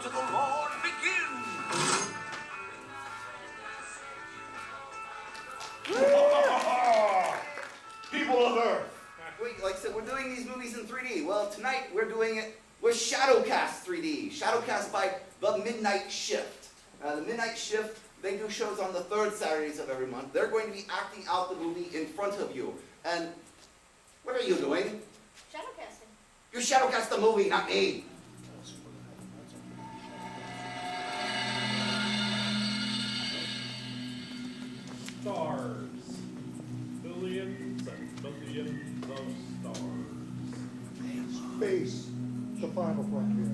to the Lord begin. People of Earth. Wait, like I said, we're doing these movies in 3D. Well, tonight we're doing it with Shadowcast 3D. Shadowcast by The Midnight Shift. The Midnight Shift, they do shows on the third Saturdays of every month. They're going to be acting out the movie in front of you. And what are you doing? Shadowcasting. You Shadowcast the movie, not me. Stars. Billions and billions of stars. Space, the final frontier.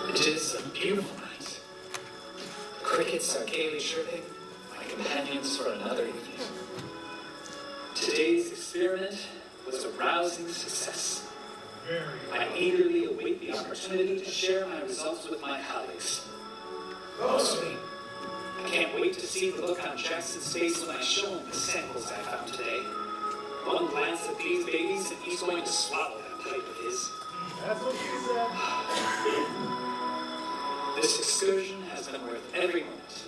It is a beautiful night. The crickets are gaily chirping, my companions for another evening. Today's experiment was a rousing success. I eagerly await the opportunity to share my results with my colleagues. Mostly, I can't wait to see the look on Jackson's face when I show him the samples I found today. One glance at these babies and he's going to swallow that pipe of his. That's what she said. This excursion has been worth every minute.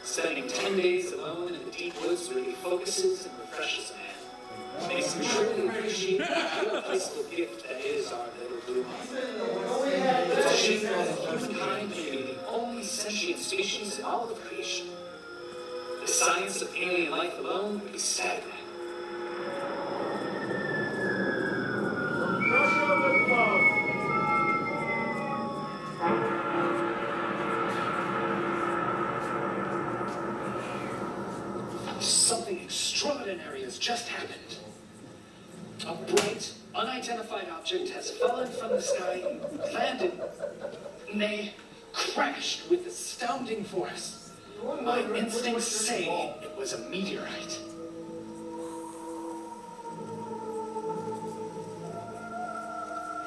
Spending 10 days alone in the deep woods really focuses and refreshes a man. Makes him truly appreciate the irreplaceable gift that is our little blue home. It's a shame that humankind may be the only sentient species in all of creation. The science of alien life alone would be staggering. Russia with love. Something extraordinary has just happened. A bright, unidentified object has fallen from the sky and landed, nay, crashed with astounding force. My instincts say it was a meteorite.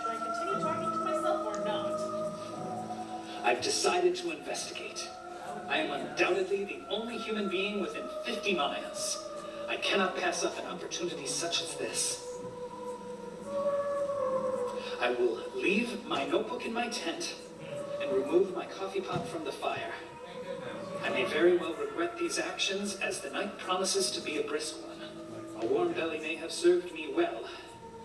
Should I continue talking to myself or not? I've decided to investigate. I am undoubtedly the only human being within 50 miles. I cannot pass up an opportunity such as this. I will leave my notebook in my tent and remove my coffee pot from the fire. I may very well regret these actions, as the night promises to be a brisk one. A warm belly may have served me well,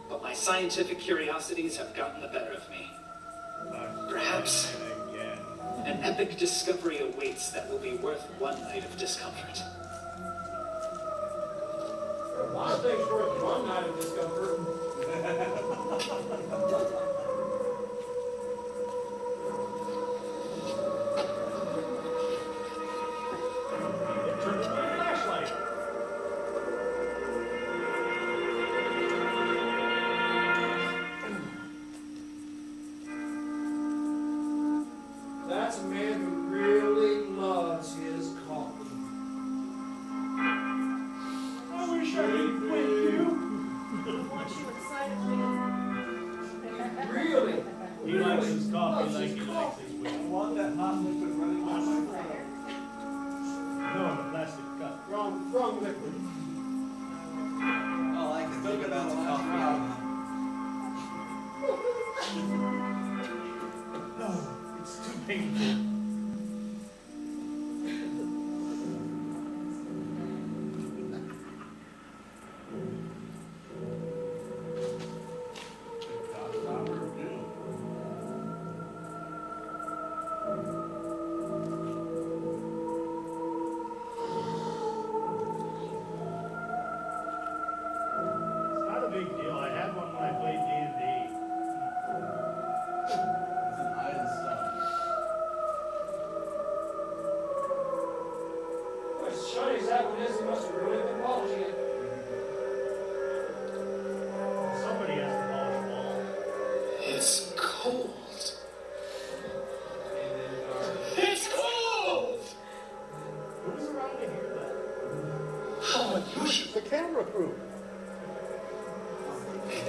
but my scientific curiosities have gotten the better of me. Perhaps an epic discovery awaits that will be worth one night of discomfort. A lot of things worth one night of discomfort. It turned into a flashlight. That's a man who really loves his coffee. I wish I could quit you. I want you inside of me. loves like his he likes coffee. his whiskey. I want that hot liquid running down my throat. No, in a plastic cup. Wrong liquid. Oh, I can think about the coffee. No, it's too painful. It's not a big deal. I had one when I played D&D. It's an iron stuff. Well, as shiny as that one is, he must have really been polishing it. Somebody has to polish the wall. It's cold. It's cold! Who's around to hear that? How unusual. The camera crew.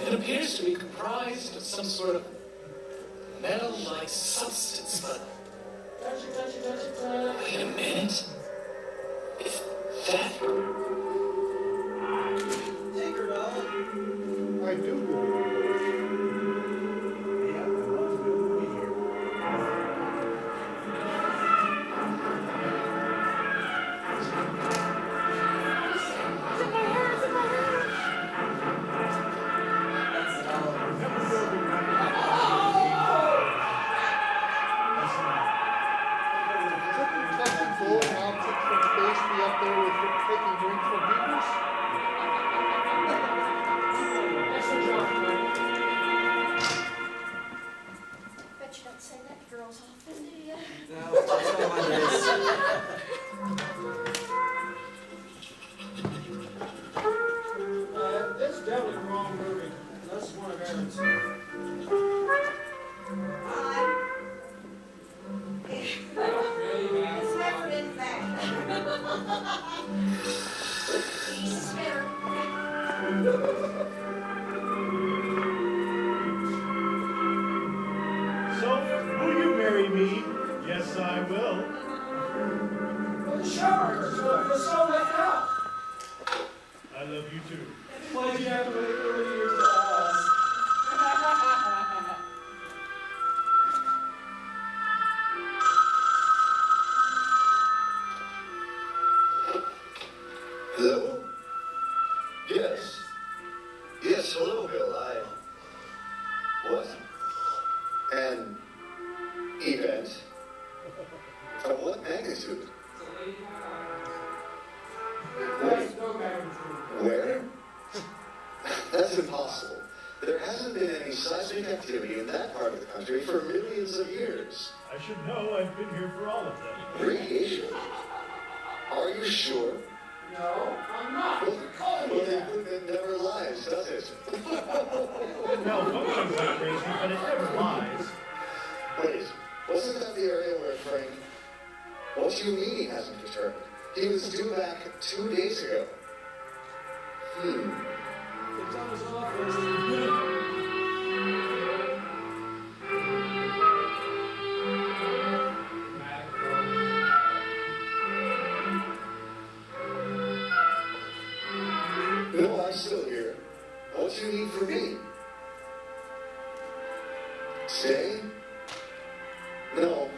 It appears to be comprised of some sort of metal-like substance, but Touch it. wait a minute. Is that... Tinkerbell. I do. Yeah, I love to be here. That's Remember where we went? That's not. Shouldn't technical objects from space be up there with taking drinks from beavers? Excellent job, Frank. Bet you don't say that to girls often, do you? No, that's all mine is. This is definitely the wrong movie. That's one of Aaron's. It's never been back. So, will you marry me? Yes, I will. The sharks, you're so left out. I love you too. Why did you have to wait 30 years to ask? Hello? Yes. Yes, hello, Bill. What? An event? Of what magnitude? There's no magnitude. Where? That's impossible. There hasn't been any seismic activity in that part of the country for millions of years. I should know. I've been here for all of them. Radiation? Are you sure? No, I'm not. Well, You're calling me that. it never lies, does it? Malfunctions are crazy, but it never lies. Wait, wasn't that the area where Frank... What do you mean he hasn't returned? He was due back 2 days ago. It's on his office. No, I'm still here. What do you need from me? Stay? No.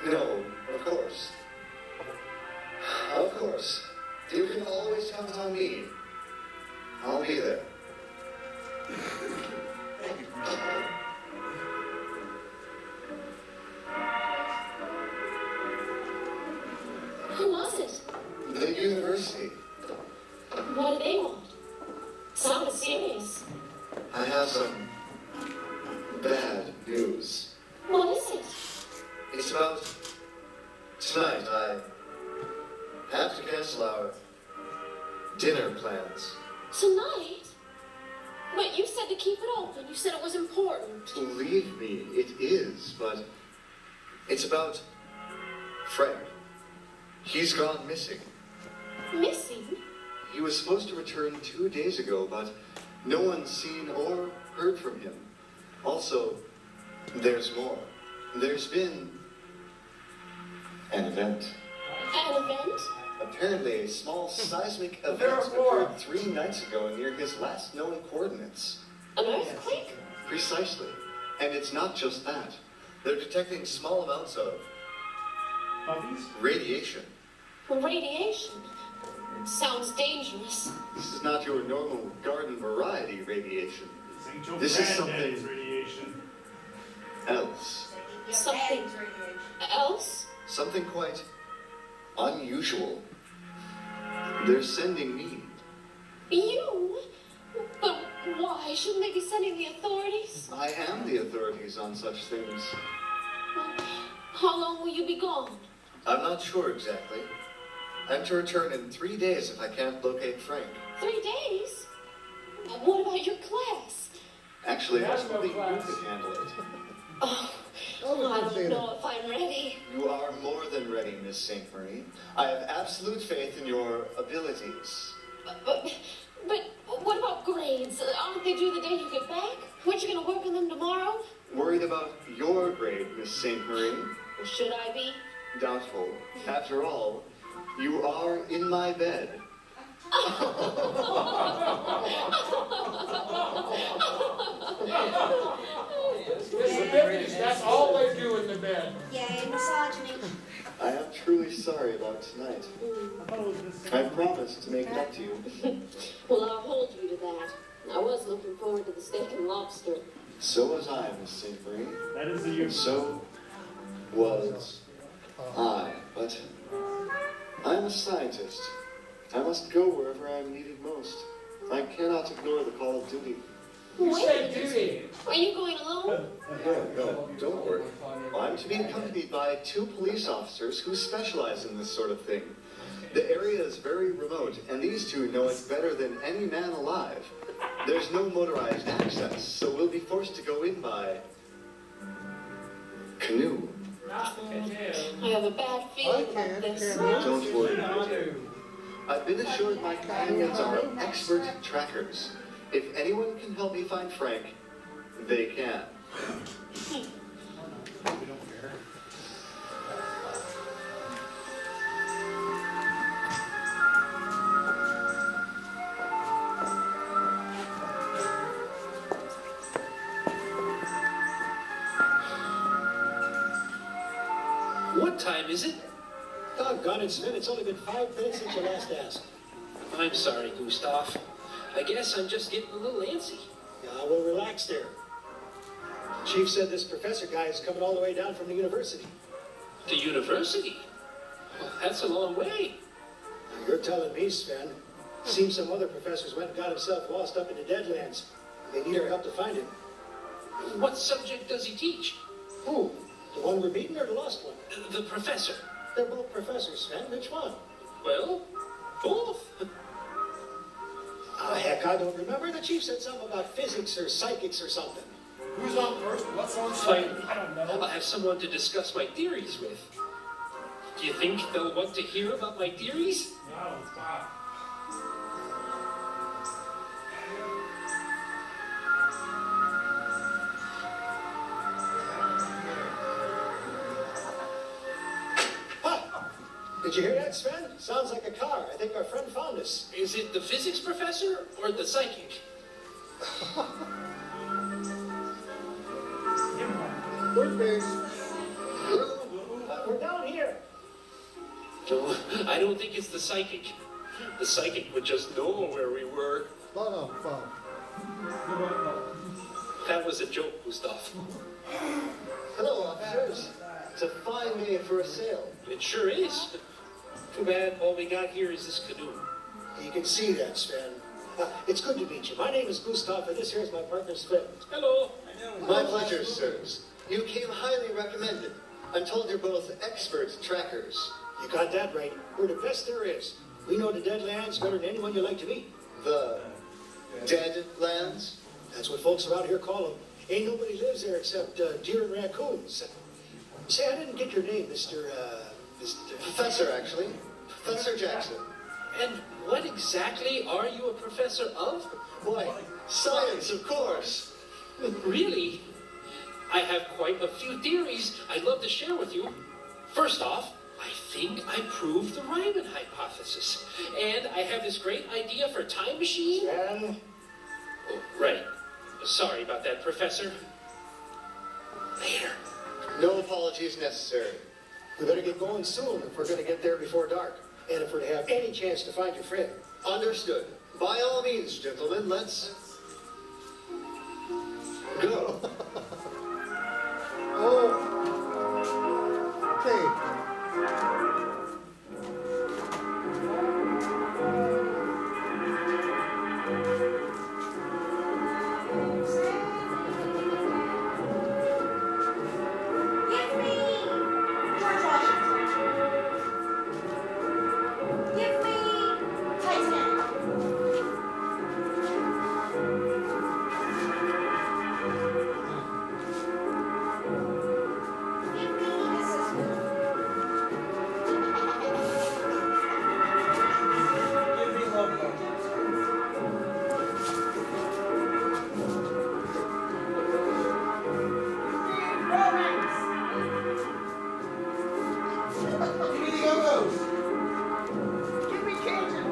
No, of course. Of course. You can always count on me. I'll be there. Thank you, Who was it? The university. What do they want? Sounded serious. I have some bad news. What is it? It's about tonight. I have to cancel our dinner plans. Tonight? But you said to keep it open. You said it was important. Believe me, it is, but it's about Fred. He's gone missing. Missing? He was supposed to return 2 days ago, but no one's seen or heard from him. Also, There's more. There's been an event. An event? Apparently, a small seismic event Therefore- occurred 3 nights ago near his last known coordinates. An earthquake? Precisely. And it's not just that. They're detecting small amounts of Puppies? radiation. Radiation? Sounds dangerous. This is not your normal garden variety radiation. This ain't your This is granddaddy's something- radiation. Else. Something else? Something quite unusual. They're sending me. You? But why? Shouldn't they be sending the authorities? I am the authorities on such things. How long will you be gone? I'm not sure exactly. I'm to return in 3 days if I can't locate Frank. 3 days? What about your class? Actually, I That's was no hoping you class. could handle it. Oh, I don't know if I'm ready. You are more than ready, Miss St. Marie. I have absolute faith in your abilities. But what about grades? Aren't they due the day you get back? Weren't you going to work on them tomorrow? Worried about your grade, Miss St. Marie? Or should I be? Doubtful. After all, you are in my bed. That's all they do in the bed. Yay, misogyny. I am truly sorry about tonight. I thought it was this. I promised to make it up to you. Well, I'll hold you to that. I was looking forward to the steak and lobster. So was I, Miss St. Marie. That is the you. So was I. But I'm a scientist. I must go wherever I am needed most. I cannot ignore the call of duty. You Wait, said duty. are you going alone? No, don't worry. I'm to be accompanied by 2 police officers who specialize in this sort of thing. The area is very remote, and these 2 know it better than any man alive. There's no motorized access, so we'll be forced to go in by canoe. Not I have a bad feeling about this. Don't worry, my dear. I've been assured my companions are expert trackers. If anyone can help me find Frank, they can. We don't care. What time is it? Doggone it, Sven. It's only been 5 minutes since you last asked. I'm sorry, Gustav. I guess I'm just getting a little antsy. Yeah, well, relax there. Chief said this professor guy is coming all the way down from the university. The university? Well, that's a long way. Now, you're telling me, Sven. Seems some other professors went and got himself lost up in the Deadlands. They need our help to find him. What subject does he teach? Who? The one we're beating or the lost one? The professor. They're both professors, Sven. Which one? Well, both. Ah, heck, I don't remember. The chief said something about physics or psychics or something. Who's on first? What's on Fine. second? I don't know. I'll have someone to discuss my theories with. Do you think they'll want to hear about my theories? No, stop. Did you hear that, Sven? Sounds like a car. I think our friend found us. Is it the physics professor or the psychic? Third base. We're down here. No, I don't think it's the psychic. The psychic would just know where we were. Lot of fun. That was a joke, Gustav. Hello, officers. It's a fine day for a sail. It sure is. Too bad all we got here is this canoe. You can see that, Sven. It's good to meet you. My name is Gustav, and this here is my partner, Sven. Hello. My pleasure, sirs. You came highly recommended. I'm told you're both expert trackers. You got that right. We're the best there is. We know the Deadlands better than anyone you like to meet. The Dead Lands? That's what folks around here call them. Ain't nobody lives there except deer and raccoons. Say, I didn't get your name, Mr. Professor, actually. Professor Jackson. And what exactly are you a professor of? Why, science, of course. Really? I have quite a few theories I'd love to share with you. First off, I think I proved the Ryman hypothesis. And I have this great idea for a time machine. Sven? Oh, right. Sorry about that, Professor. Later. No apologies necessary. We better get going soon if we're going to get there before dark. And if we're to have any chance to find your friend. Understood. By all means, gentlemen, let's go. Oh. Okay. Give me George Washington. Give me Titanic. Give me Mrs. Give me love letters. Romance. Give me the Go-Go's. Give me Cajun.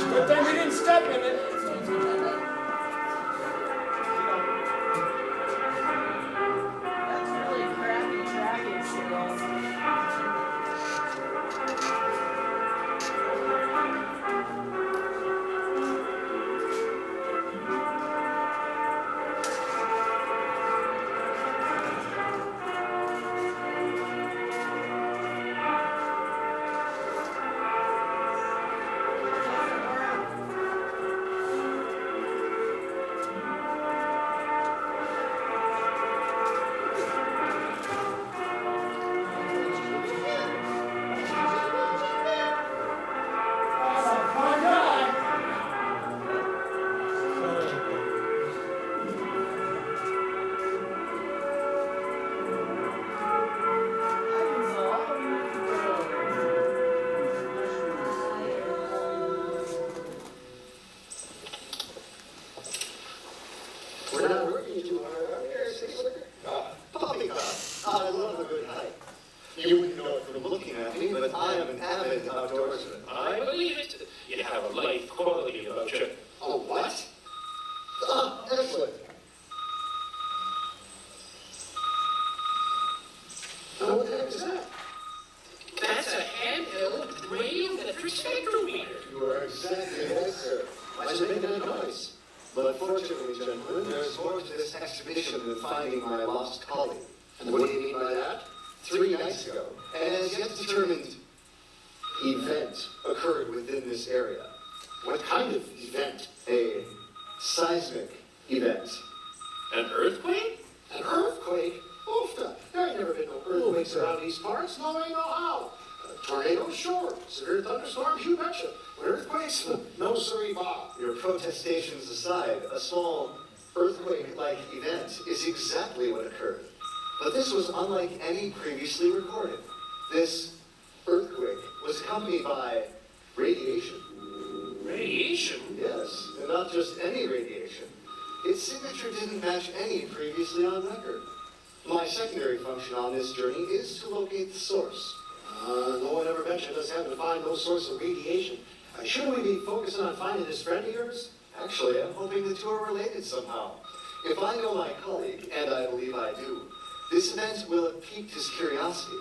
Good thing we didn't step in it. That's really crappy tracking skills. We're not working too hard out there, poppycock. I love a good hike. You wouldn't know it from looking at me, but I am an avid outdoorsman. I believe it. You have a life quality about you. Oh, what? Ah, excellent. Now, what the heck is that? That's a handheld radiometric spectrometer. You are exactly right, sir. Why is it making a noise? But fortunately, gentlemen, there's more to this expedition than finding my lost colleague. And what do you mean by that? 3 nights ago, an as yet determined event occurred within this area. What kind of event? A seismic event. An earthquake? An earthquake? Oofta! There ain't never been no earthquakes around these parts. No way, no how. Tornadoes, sure. Severe thunderstorms, you betcha. But earthquakes? No, sirree, Bob. Your protestations aside, a small earthquake-like event is exactly what occurred. But this was unlike any previously recorded. This earthquake was accompanied by radiation. Radiation? Yes, and not just any radiation. Its signature didn't match any previously on record. My secondary function on this journey is to locate the source. No one ever mentioned us having to find no source of radiation. Shouldn't we be focusing on finding this friend of yours? Actually, I'm hoping the two are related somehow. If I know my colleague, and I believe I do, this event will have piqued his curiosity.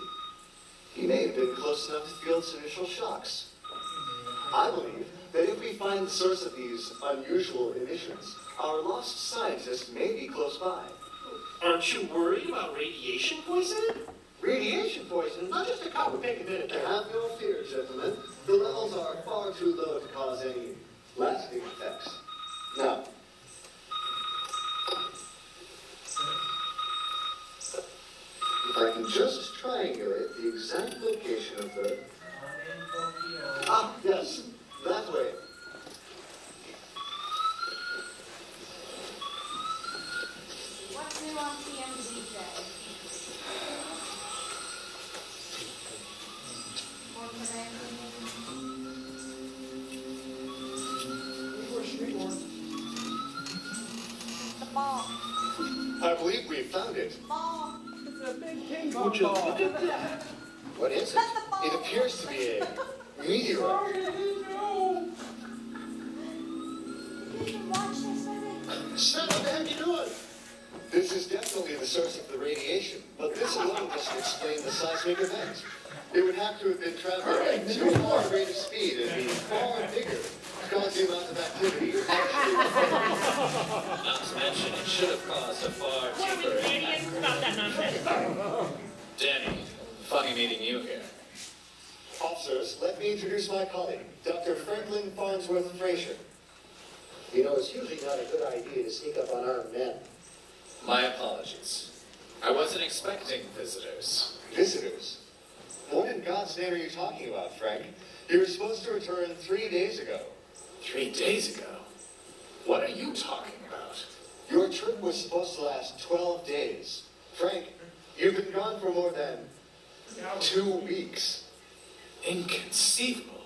He may have been close enough to feel its initial shocks. I believe that if we find the source of these unusual emissions, our lost scientist may be close by. Aren't you worried about radiation poisoning? Radiation poisoning? Not just a copper pick a minute there. Have no fear, gentlemen. The levels are far too low to cause any lasting effects. Now, if I can just triangulate the exact location of the... Ah, yes, that way. What's new on TMZ today? More the ball. I believe we found it. Ball. It's a big ping pong Would you ball. look at that? What is it? It appears to be a meteorite. You can watch this with me. Son, what the heck you doing? This is definitely the source of the radiation, but this alone doesn't explain the seismic event. It would have to have been traveling at too far greater speed and be far bigger, because the amount of activity actually... Not to mention, it should have caused a far What are we, deeper idiots? Stop that nonsense. Danny, funny meeting you here. Officers, let me introduce my colleague, Dr. Franklin Farnsworth Fraser. You know, it's usually not a good idea to sneak up on armed men. My apologies. I wasn't expecting visitors. Visitors? What in God's name are you talking about, Frank? You were supposed to return 3 days ago. 3 days ago? What are you talking about? Your trip was supposed to last 12 days. Frank, you've been gone for more than 2 weeks. Inconceivable.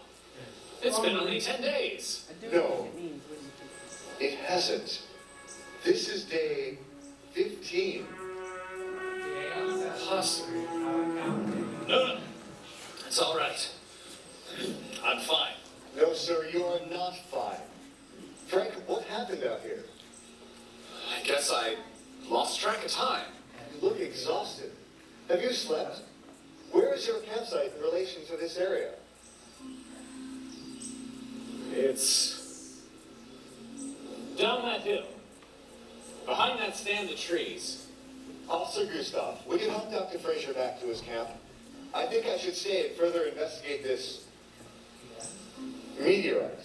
It's been only 10 days. No, it hasn't. This is day 15. Possible. No. It's all right. I'm fine. No, sir, you are not fine. Frank, what happened out here? I guess I lost track of time. You look exhausted. Have you slept? Where is your campsite in relation to this area? It's down that hill. Behind that stand of trees. Officer Gustav, will you help Dr. Fraser back to his camp? I think I should stay and further investigate this meteorite.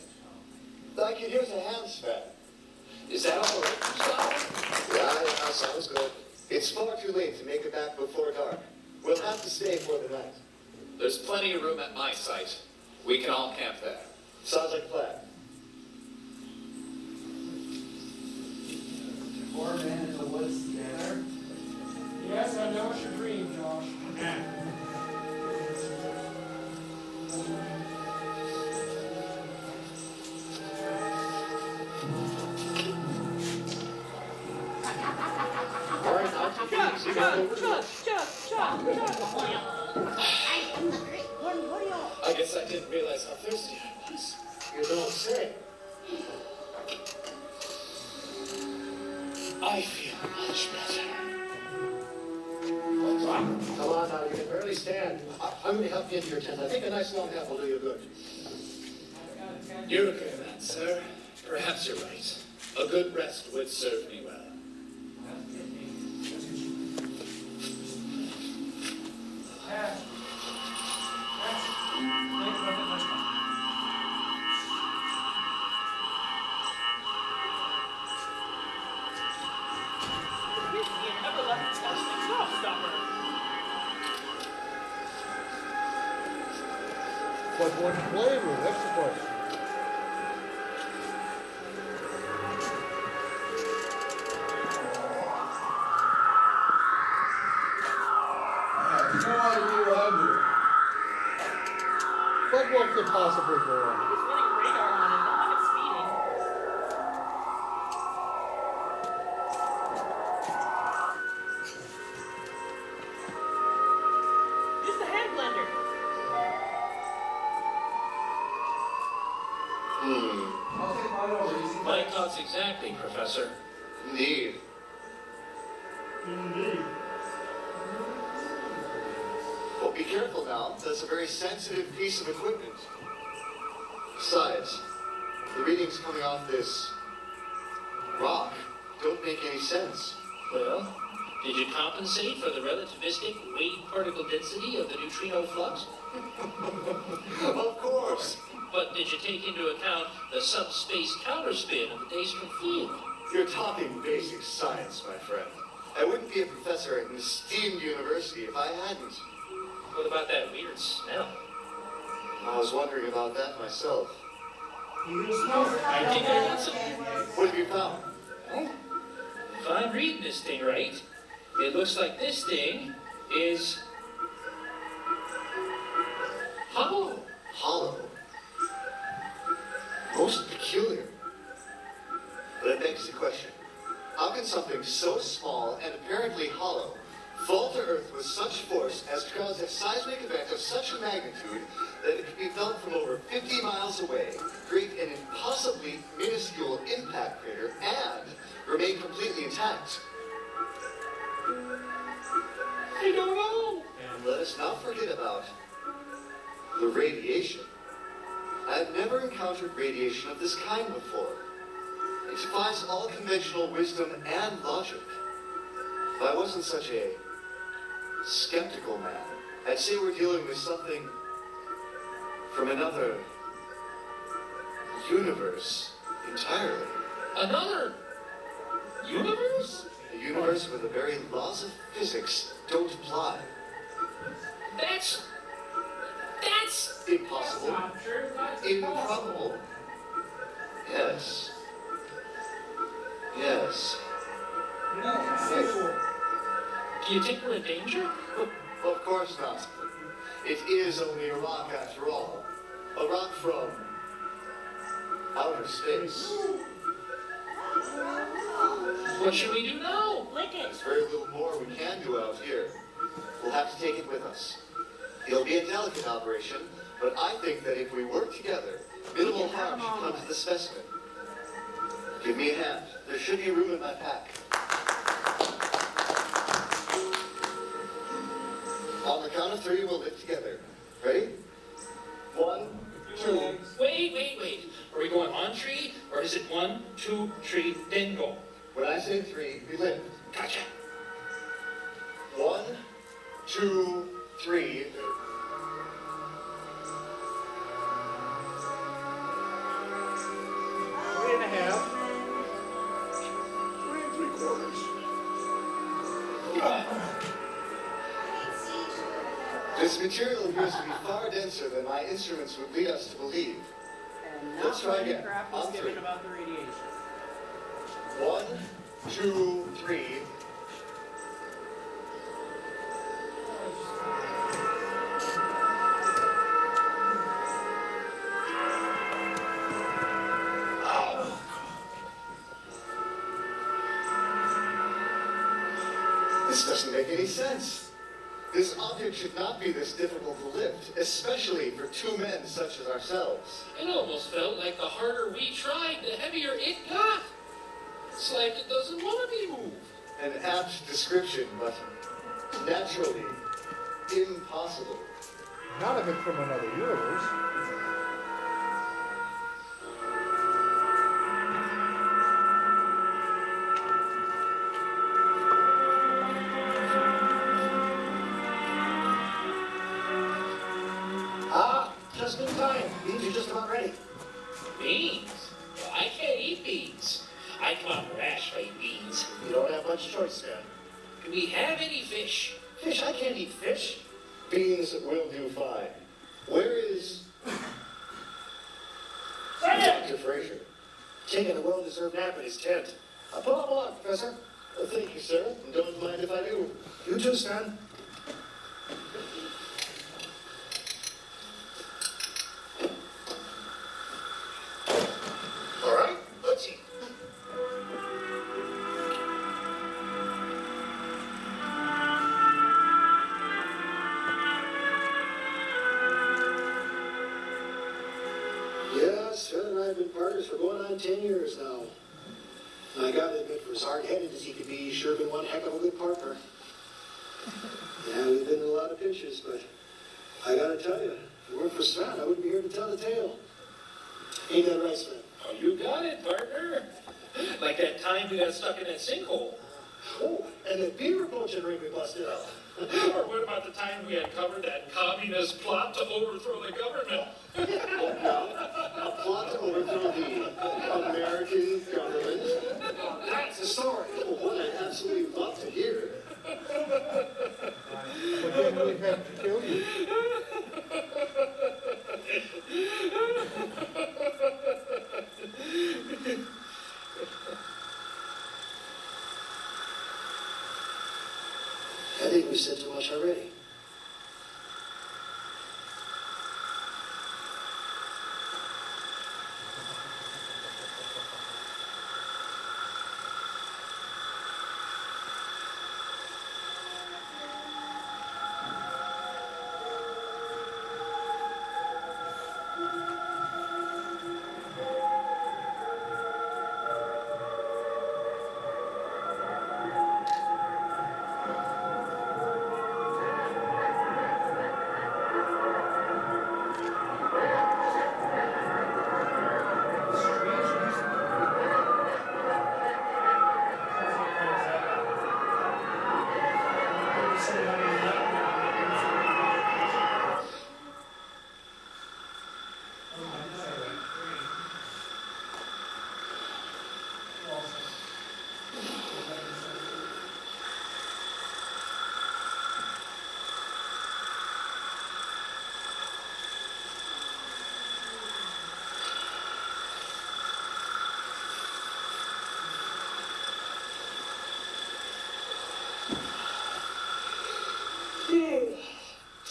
I can use a hand span. Is that all right, Gustav? Yeah, sounds good. It's far too late to make it back before dark. We'll have to stay for the night. There's plenty of room at my site. We can all camp there. Sounds like a plan. Four men in the woods together. Yes, I know it's your dream, Josh. All right, now, I guess I didn't realize how thirsty I was. you don't say. I feel much better. Come on now, you can barely stand. I'm going to help you into your tent. I think a nice long nap will do you good. You're a good man, sir. Perhaps you're right. A good rest would serve me well. But what flavor? That's the question. I have no idea what I'm doing. But what could possibly go wrong? It's running radar on it. Don't let it speeding. Use the hand blender. I'll take mine over, easy. My thoughts exactly, Professor. Indeed. Well, be careful now. That's a very sensitive piece of equipment. Besides, the readings coming off this rock don't make any sense. Well, did you compensate for the relativistic wave particle density of the neutrino flux? Of course. But did you take into account the subspace counterspin of the Daystrom field? You're talking basic science, my friend. I wouldn't be a professor at an esteemed university if I hadn't. What about that weird smell? I was wondering about that myself. I think I got something. What have you found? Well, if I'm reading this thing right, it looks like this thing is hollow. Hollow. Most peculiar. But it begs the question, how can something so small and apparently hollow fall to Earth with such force as to cause a seismic event of such a magnitude that it could be felt from over 50 miles away, create an impossibly minuscule impact crater, and remain completely intact? I don't know. And let us not forget about the radiation. I've never encountered radiation of this kind before. It defies all conventional wisdom and logic. If I wasn't such a skeptical man, I'd say we're dealing with something from another universe entirely. Another universe? A universe where the very laws of physics don't apply. That's Impossible. Improbable. Yes. Yes. Do you think we're in danger? Of course not. It is only a rock after all. A rock from outer space. What should we do now? Lick it. There's very little more we can do out here. We'll have to take it with us. It'll be a delicate operation, but I think that if we work together, minimal harm should come to the specimen. Give me a hand. There should be room in my pack. On the count of 3, we'll lift together. Ready? 1, 2. Wait. Are we going on tree, or is it 1, 2, 3, then go? When I say 3, we lift. Gotcha. 1, 2, 3. Three and a half. 3 3/4. This material appears to be far denser than my instruments would lead us to believe. And Let's try again. Crap On was given 3. about the radiation. 1, 2, 3. This doesn't make any sense. This object should not be this difficult to lift, especially for 2 men such as ourselves. It almost felt like the harder we tried, the heavier it got. It's like it doesn't want to be moved. An apt description, but naturally impossible. Not if it's from another universe. Just in time. Beans are just about ready. Beans? Well, I can't eat beans. I come out rash if I eat beans. You don't have much choice, then. Do we have any fish? Fish? I can't eat fish. Beans will do fine. Where is Dr. Fraser? Taking a well-deserved nap in his tent. Pull up along, Professor. Thank you, sir. And don't mind if I do. You too, Stan. All right, let's eat. Yeah, Sven and I have been partners for going on 10 years now. And I gotta admit, for as hard-headed as he could be, he's sure been one heck of a good partner. Yeah, we've been in a lot of pinches, but I gotta tell you, if it weren't for Sven, I wouldn't be here to tell the tale. Ain't that right, Sven? Oh, you got it, partner. Like that time we got stuck in that sinkhole. Oh, and the beer poaching ring we busted up. Or what about the time we uncovered that communist plot to overthrow the government? A plot to overthrow the American government. That's a story. One I'd absolutely love to hear. But then we'd have to kill you. I think we said too much already.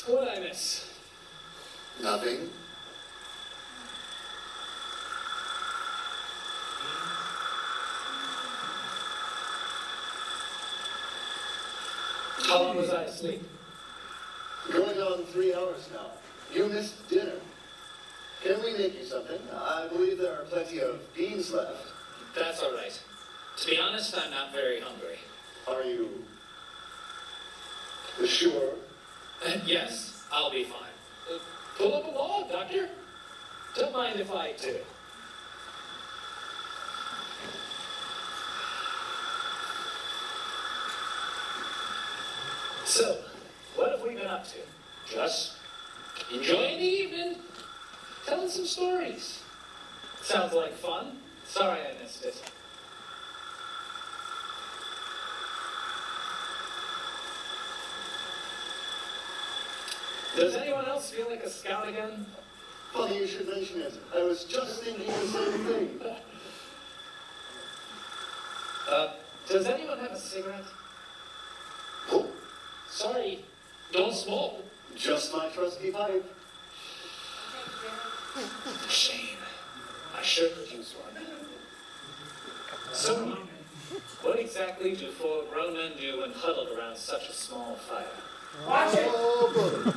What'd I miss? Nothing. How long was I asleep? Going on 3 hours now. You missed dinner. Can we make you something? I believe there are plenty of beans left. That's all right. To be honest, I'm not very hungry. Are you sure? Yes, I'll be fine. Pull up a log, Doctor. Don't mind if I do. So, what have we been up to? Just enjoying the evening, telling some stories. Sounds like fun. Sorry I missed it. Does anyone else feel like a scout again? Funny you should mention it. I was just thinking the same thing. Does anyone have a cigarette? Oh, Sorry, don't smoke. just my trusty pipe. Shame. I sure could use one. So, what exactly do four grown men do when huddled around such a small fire? Watch it! Oh, brother.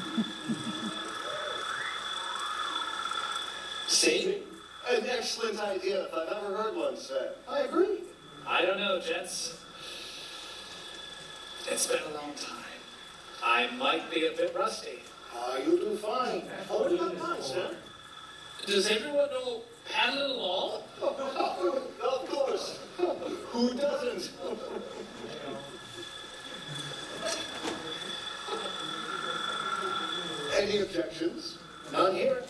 See? An excellent idea if I've ever heard one said. I agree. I don't know, gents. It's been a long time. I might be a bit rusty. You do fine. Oh, what about mine, Sam? Does everyone know paddling along? Of course. Who doesn't? Any objections? None here.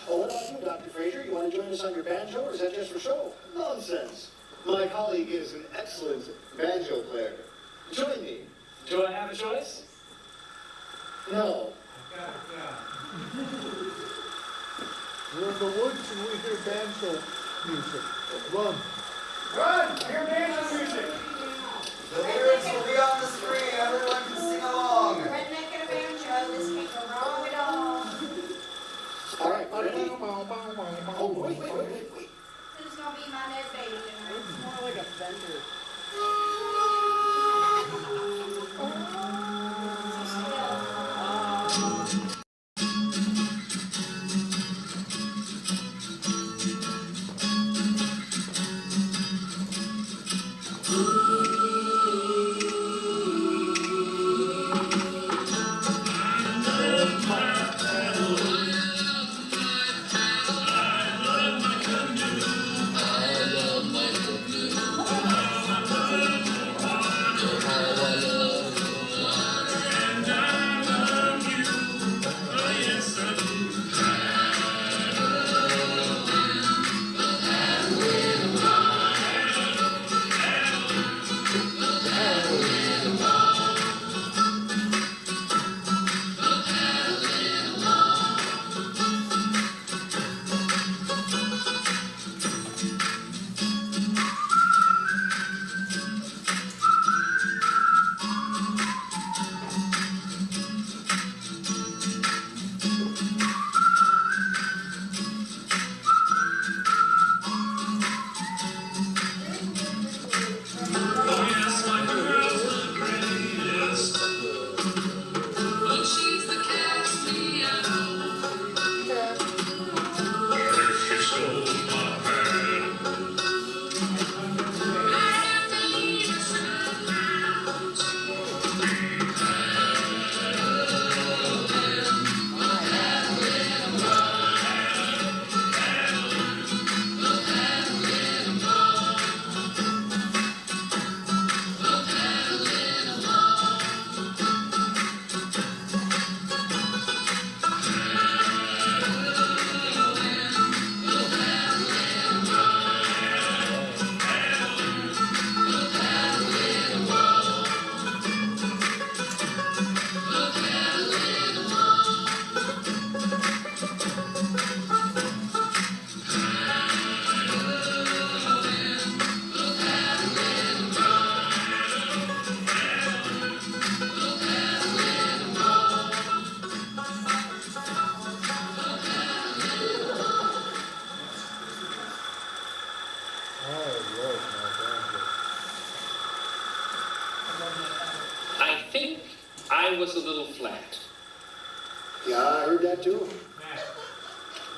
Oh, what about you, Dr. Fraser? You want to join us on your banjo, or is that just for show? Nonsense. My colleague is an excellent banjo player. Join me. Do I have a choice? No. We're in the woods and we hear banjo music. Run. Run! Hear banjo music! The lyrics will be on the screen. Everyone can sing along. Redneck and a banjo, this can't go wrong at all. All right, ready? Oh, Oh, wait. Who's gonna be my Ned baby tonight? It's more like a fender. I was a little flat. Yeah, I heard that too.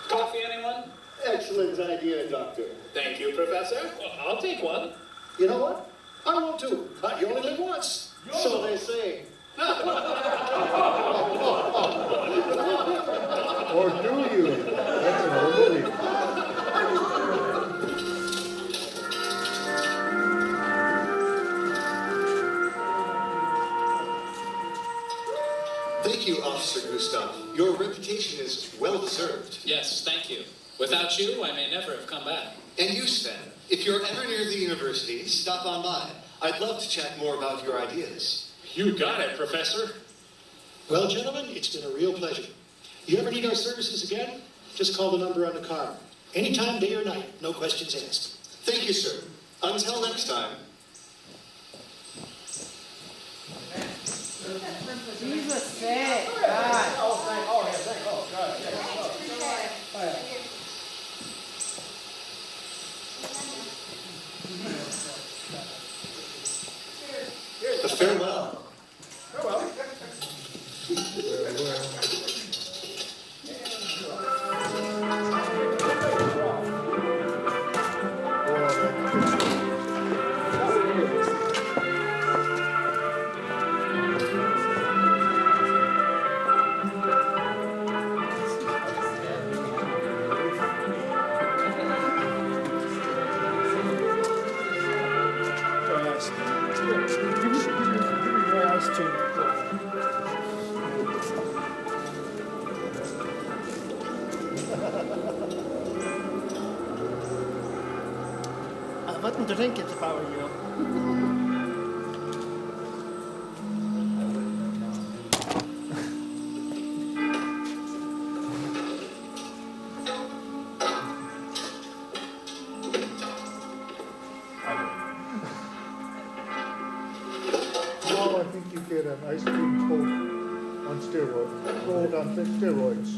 Coffee, anyone? Excellent idea, Doctor. Thank you, Professor. Well, I'll take one. You know what? I will too. You only live once. So they say. Or do you? That's another movie. Thank you, Officer Gustav. Your reputation is well deserved. Yes, thank you. Without you, I may never have come back. And you, Sven, if you're ever near the university, stop on by. I'd love to chat more about your ideas. You got it, Professor. Well, gentlemen, it's been a real pleasure. You ever need our services again? Just call the number on the card. Anytime, day or night, no questions asked. Thank you, sir. Until next time. Jesus sick. God. Farewell. I wouldn't drink it if I were you. Now I think you get an ice cream cone on steroids. Rolled on steroids.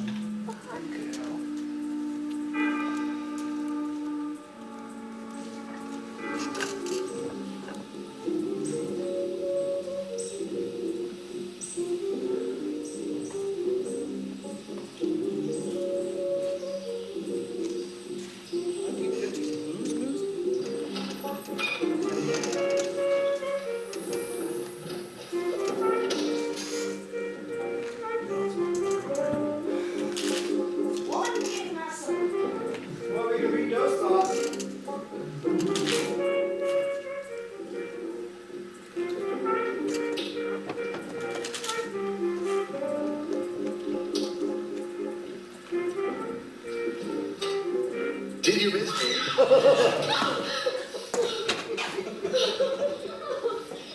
Did you miss me?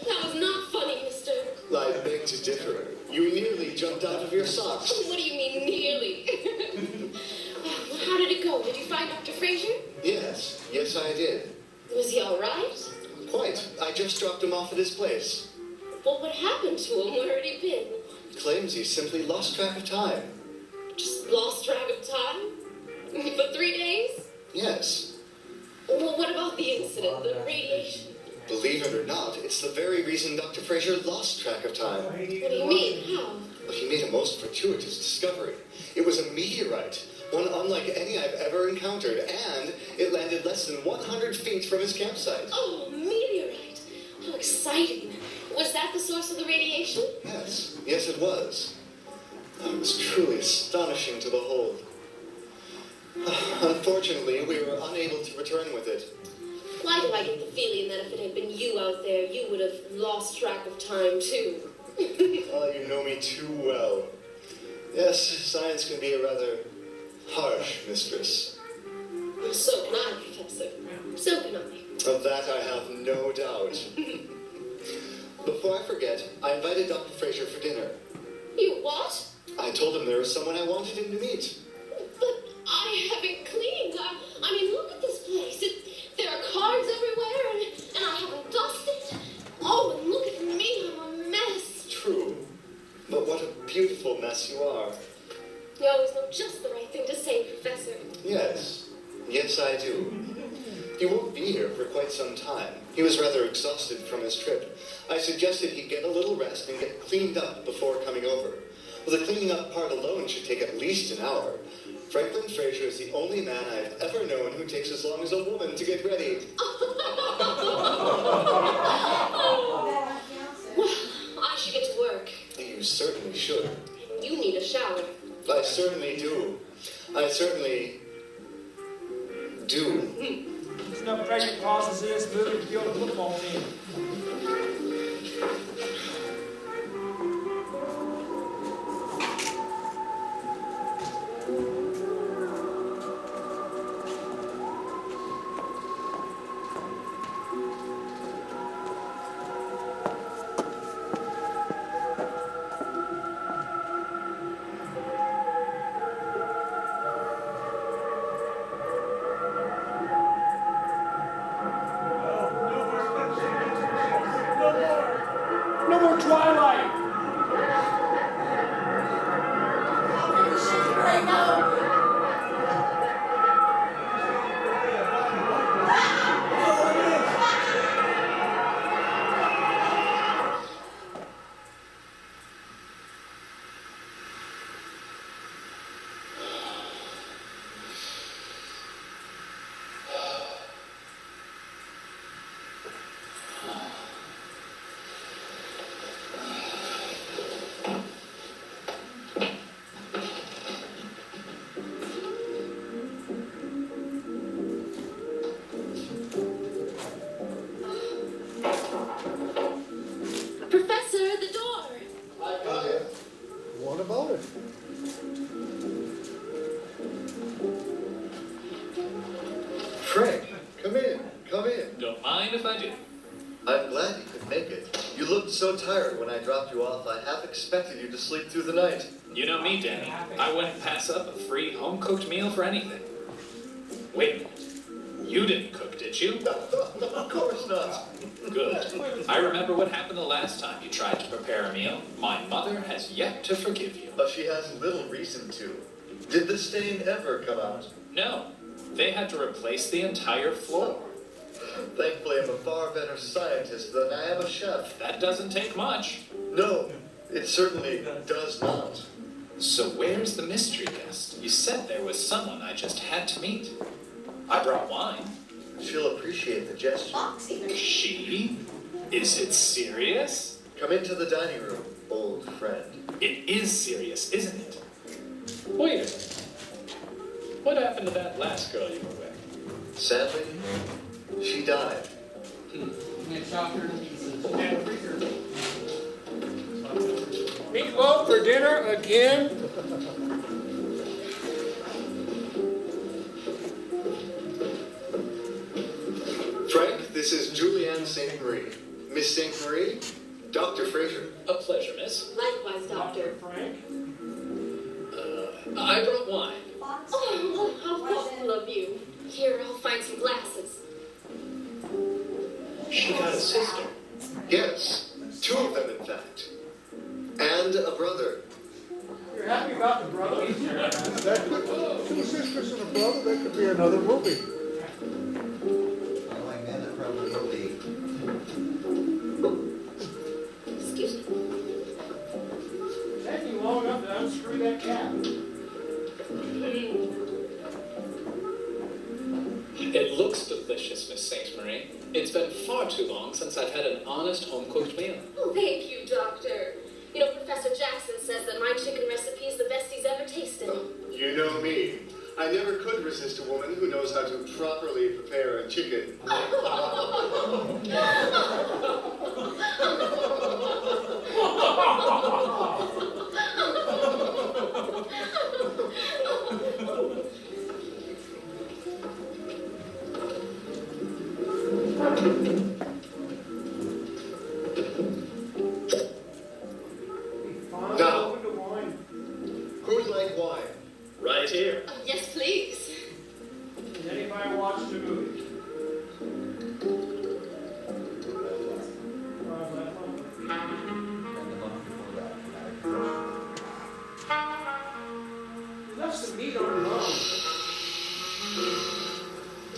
That was not funny, mister. I beg to differ. You nearly jumped out of your socks. What do you mean, nearly? Well, how did it go? Did you find Dr. Fraser? Yes, yes I did. Was he all right? Quite. I just dropped him off at his place. Well, what happened to him? Where had he been? Claims he simply lost track of time. Just lost track of time? For 3 days? Yes. Well, what about the incident, the radiation? Believe it or not, it's the very reason Dr. Fraser lost track of time. What do you mean? How? But he made a most fortuitous discovery. It was a meteorite, one unlike any I've ever encountered, and it landed less than 100 feet from his campsite. Oh, meteorite. How exciting. Was that the source of the radiation? Yes, yes it was. It was truly astonishing to behold. Unfortunately, we were unable to return with it. Why do I get the feeling that if it had been you out there, you would have lost track of time, too? Oh, you know me too well. Yes, science can be a rather harsh mistress. So can I, Professor. So can I. Of that I have no doubt. Before I forget, I invited Dr. Fraser for dinner. You what? I told him there was someone I wanted him to meet. But I haven't cleaned. I mean, look at this place. There are cards everywhere, and I haven't dusted. Oh, and look at me. I'm a mess. True. But what a beautiful mess you are. You always know just the right thing to say, Professor. Yes. Yes, I do. He won't be here for quite some time. He was rather exhausted from his trip. I suggested he get a little rest and get cleaned up before coming over. Well, the cleaning up part alone should take at least an hour. Franklin Fraser is the only man I've ever known who takes as long as a woman to get ready. I should get to work. You certainly should. You need a shower. I certainly do. I certainly do. There's enough pregnant pauses in this movie to field a football team. No more Twilight! Professor, the door. What about it? Frank, come in. Come in. Don't mind if I do. I'm glad you could make it. You looked so tired when I dropped you off, I half expected you to sleep through the night. You know me, Danny. I wouldn't pass up a free home-cooked meal for anything. Wait a minute. You didn't cook, did you? Of course not. Good. I remember what happened the last time you tried to prepare a meal. My mother has yet to forgive you. But she has little reason to. Did the stain ever come out? No. They had to replace the entire floor. Thankfully, I'm a far better scientist than I am a chef. That doesn't take much. No, it certainly does not. So where's the mystery guest? You said there was someone I just had to meet. I brought wine. She'll appreciate the gesture. She? Is it serious? Come into the dining room, old friend. It is serious, isn't it? Wait a minute. What happened to that last girl you were with? Sadly, she died. Meatloaf for dinner again? Frank, this is Julianne St. Marie. Miss St. Marie, Dr. Fraser. A pleasure, miss. Likewise, Doctor. Frank? I brought wine. Oh, how thoughtful of you. Here, I'll find some glasses. She got a sister. Yes, two of them, in fact. And a brother. You're happy about the brother? That could, two sisters and a brother, that could be another movie. Like that, that probably will be. Excuse me. Taking you long enough to unscrew that cap. It looks delicious, Miss St. Marie. It's been far too long since I've had an honest home-cooked meal. Oh, thank you, Doctor. You know, Professor Jackson says that my chicken recipe is the best he's ever tasted. You know me. I never could resist a woman who knows how to properly prepare a chicken. Now, who'd like wine? Right here. Yes, please. Has anybody watched the movie? You left some meat on your bone.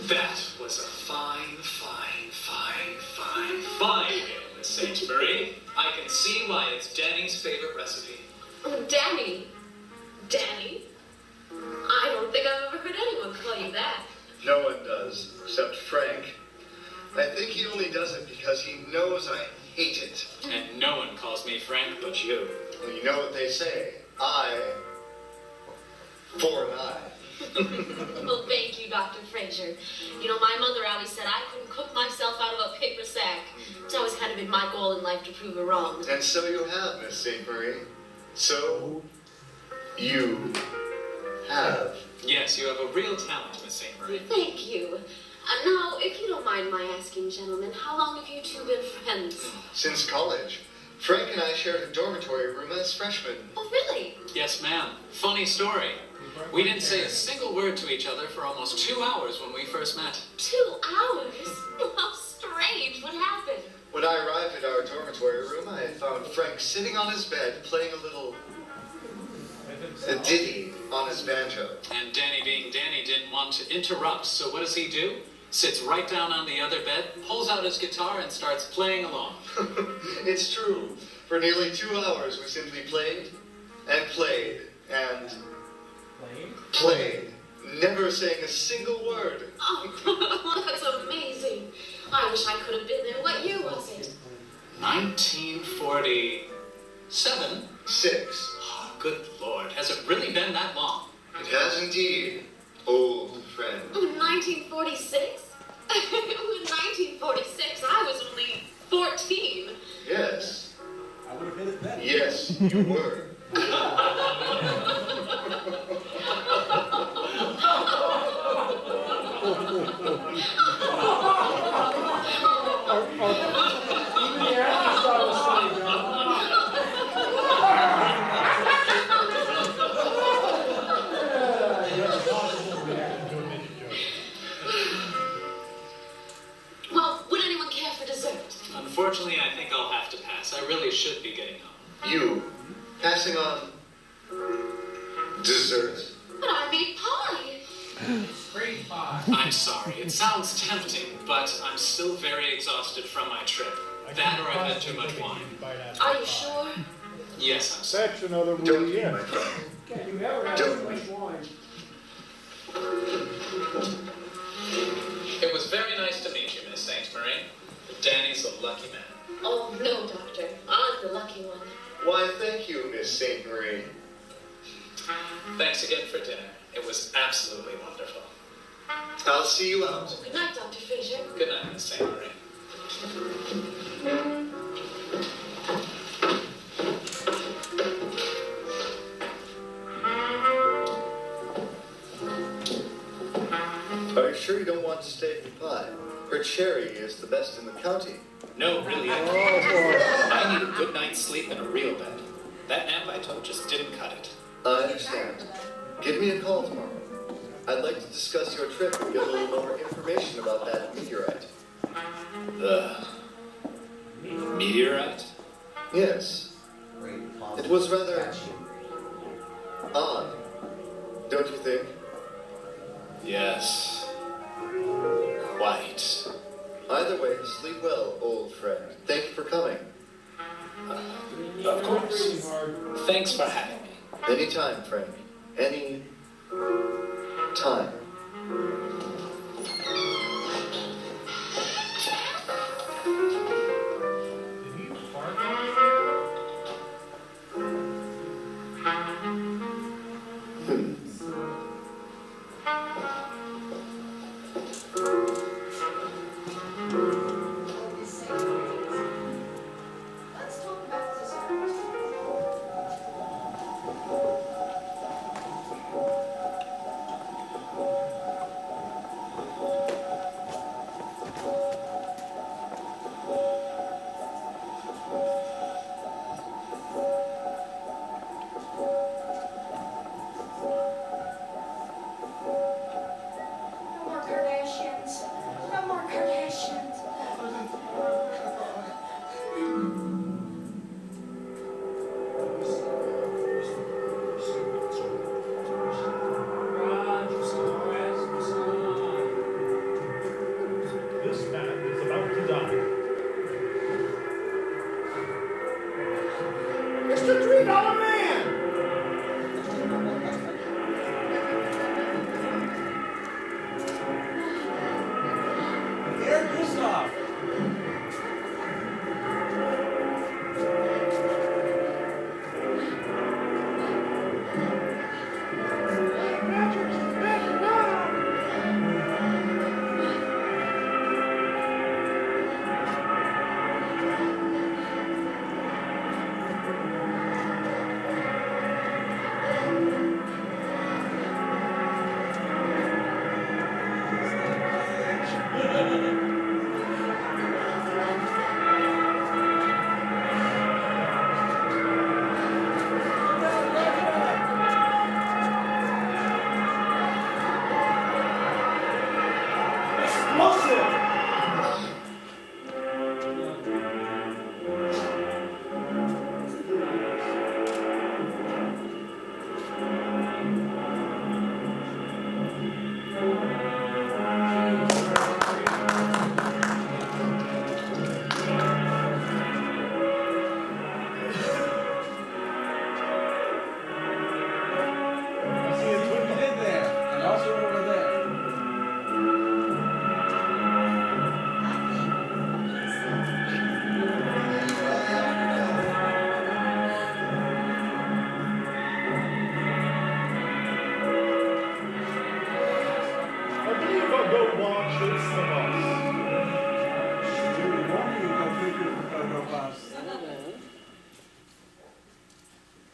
That was a fine meal, Miss Saintsbury. I can see why it's Danny's favorite recipe. Danny? Danny? I don't think I've ever heard anyone call you that. No one does, except Frank. I think he only does it because he knows I hate it. And no one calls me Frank but you. Well, you know what they say. I for an eye. Well, thank you, Dr. Fraser. You know, my mother always said I couldn't cook myself out of a paper sack. It's always kind of been my goal in life to prove her wrong. And so you have, Miss St. Marie. So you have. Yes, you have a real talent, Miss St. Marie. Thank you. Now, if you don't mind my asking, gentlemen, how long have you two been friends? Since college. Frank and I shared a dormitory room as freshmen. Oh, really? Yes, ma'am. Funny story. We didn't say a single word to each other for almost 2 hours when we first met. 2 hours? How strange. What happened? When I arrived at our dormitory room, I found Frank sitting on his bed playing a ditty on his banjo. And Danny, being Danny, didn't want to interrupt, so what does he do? Sits right down on the other bed, pulls out his guitar, and starts playing along. It's true. For nearly 2 hours, we simply played and played and played, never saying a single word. Oh, that's amazing. I wish I could have been there. What year was it? 1947? 6. Oh, good Lord. Has it really been that long? It has indeed, old friend. 1946? In 1946, I was only 14. Yes. I would have hit it then. Yes, you were. Even the actors thought it was funny, John. Well, would anyone care for dessert? Unfortunately, I think I'll have to pass. I really should be getting home. You, passing on dessert. But I made pie. Great pie. I'm sorry. It sounds tempting, but I'm still very exhausted from my trip. That or I've had too much wine. Are you sure? Yes, I'm sorry. That's another Don't movie, be yeah. my friend. Can't you ever have Don't too much wine? It was very nice to meet you, Miss St. Marie. Danny's a lucky man. Oh, no, Doctor. I'm the lucky one. Why, thank you, Miss St. Marie. Thanks again for dinner. It was absolutely wonderful. I'll see you out. Good night, Dr. Fraser. Good night, Miss St. Marie. Are you sure you don't want to stay for pie? Her cherry is the best in the county. No, really, I need a good night's sleep in a real bed. That nap I took just didn't cut it. I understand. Give me a call tomorrow. I'd like to discuss your trip and get a little more information about that meteorite. The meteorite? Yes. It was rather odd, don't you think? Yes. Quite. Either way, sleep well, old friend. Thank you for coming. Of course. Thanks for having me. Anytime, friend. Any time. Did he fart? Let's talk about dessert. This man is about to die. Mr. $3 Man! Here, Gustav.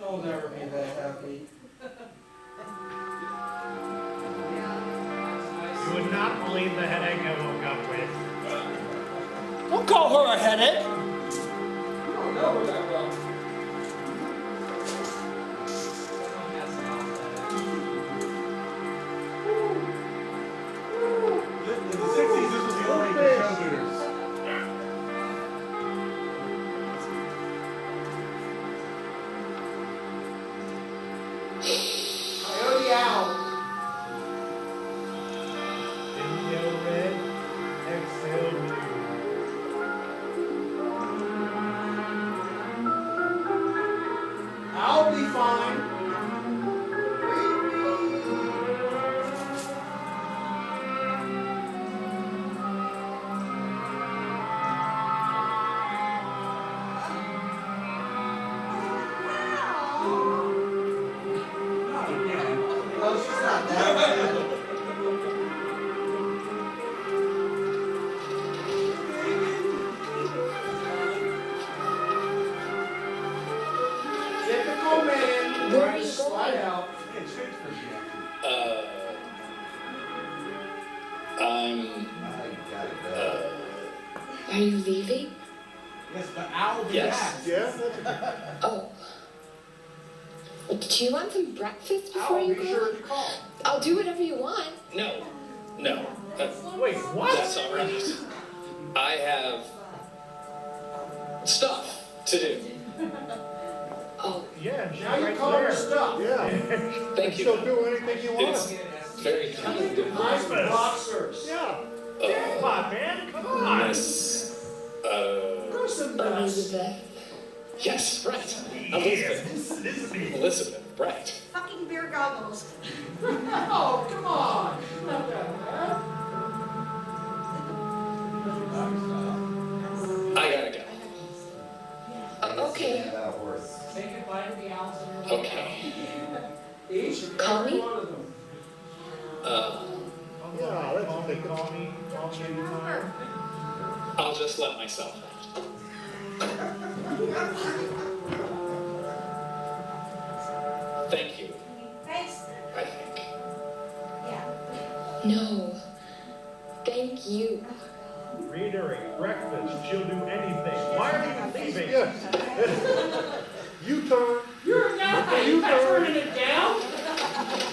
I'll never be that happy. You would not believe the headache I woke up with. Don't call her a headache. You don't know her that well. In the 60s, this was the only show leaders. Coyote out. Inhale red, exhale blue. I'll be fine. Not again. No, she's not that. Typical man. Where are Trying you to slide going? out. Hey, Shakespeare's here. Are you leaving? Yes, but I'll be Yes. back. Yeah? Oh. Do you want some breakfast before I'll you be go? sure to call. I'll do whatever you want. No. No. Wait, what? That's all right. I have stuff to do. Oh, Yeah, she's Now you right call her there. stuff. Yeah. Thank you. She'll do anything you want. It's very kind of you. Nice Christmas. boxers. Yeah. Uh, Come on, man. Come on. Miss, Go some nuts. Elizabeth. yes, right. Elizabeth. Elizabeth, right. Fucking beer goggles. Oh, come on. Not that bad. I gotta go. Okay. Say goodbye to the owls. Okay. Each and Call every me? one of them. Yeah, let's think. Call me anytime. I'll just let myself out. Thank you, Thanks. I think. Yeah. No. Thank you. Read her a breakfast. She'll do anything. Why are you leaving? Yeah. You turn. You're not You turn. turning it down.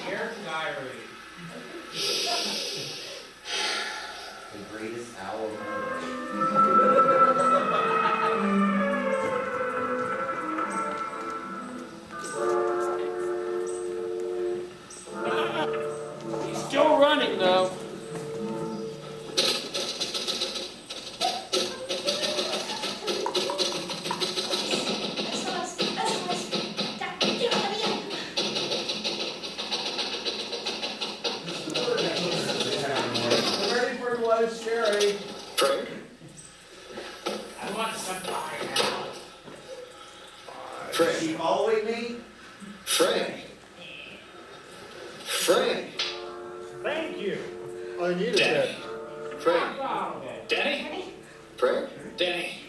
Air Diary. The greatest owl of my life. He's still running though. Frank. Keep following me. Frank. Frank. Thank you. I needed Danny. that. Frank. Danny? Frank? Danny,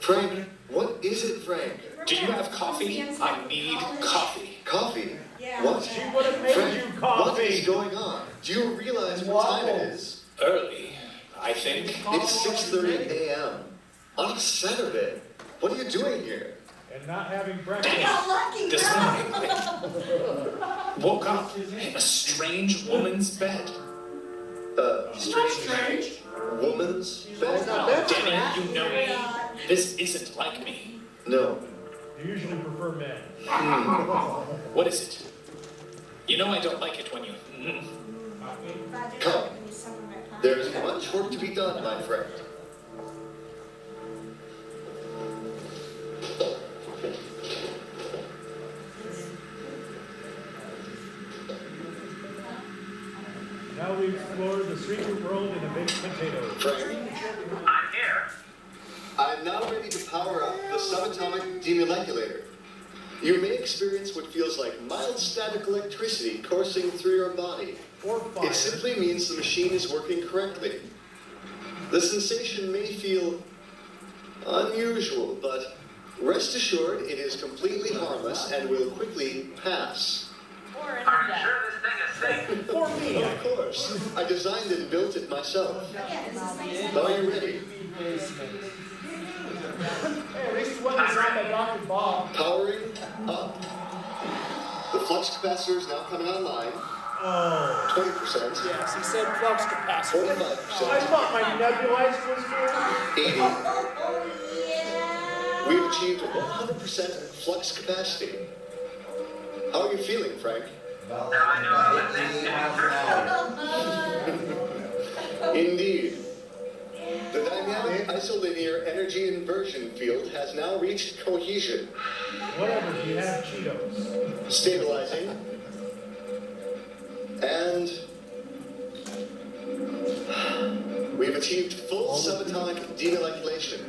Frank. What is it, Frank? do you have coffee? I need coffee. Coffee? Yeah. What? She would have made Frank, you what is coffee. going on? Do you realize what time it is? Early, I think. It's 6:30 a.m. on a Saturday. What are you doing here? And not having breakfast. This morning, I woke up in a strange woman's bed. Strange woman's bed? Danny, you know me. This isn't like me. No. You usually prefer men. What is it? You know I don't like it when you... Come. There's much work to be done, my friend. Now we explore the secret world in a baked potato. Frank, I'm here. I'm now ready to power up the subatomic demoleculator. You may experience what feels like mild static electricity coursing through your body. Or fire. It simply means the machine is working correctly. The sensation may feel unusual, but rest assured it is completely harmless and will quickly pass. Or in Are you the sure this thing is safe? For me. Of course, I designed and built it myself. Are you ready? Hey, at least one designed by Dr. Bob. Powering up. The flux capacitor is now coming online. Oh. 20%. Yes, he said flux capacitor. 45%. I thought my nebulizer was here. 80. We've achieved 100% flux capacity. How are you feeling, Frank? Now I know how to think. Indeed. The dynamic isolinear energy inversion field has now reached cohesion. Whatever, do you have Cheetos? Stabilizing. And we've achieved full subatomic demoleculation.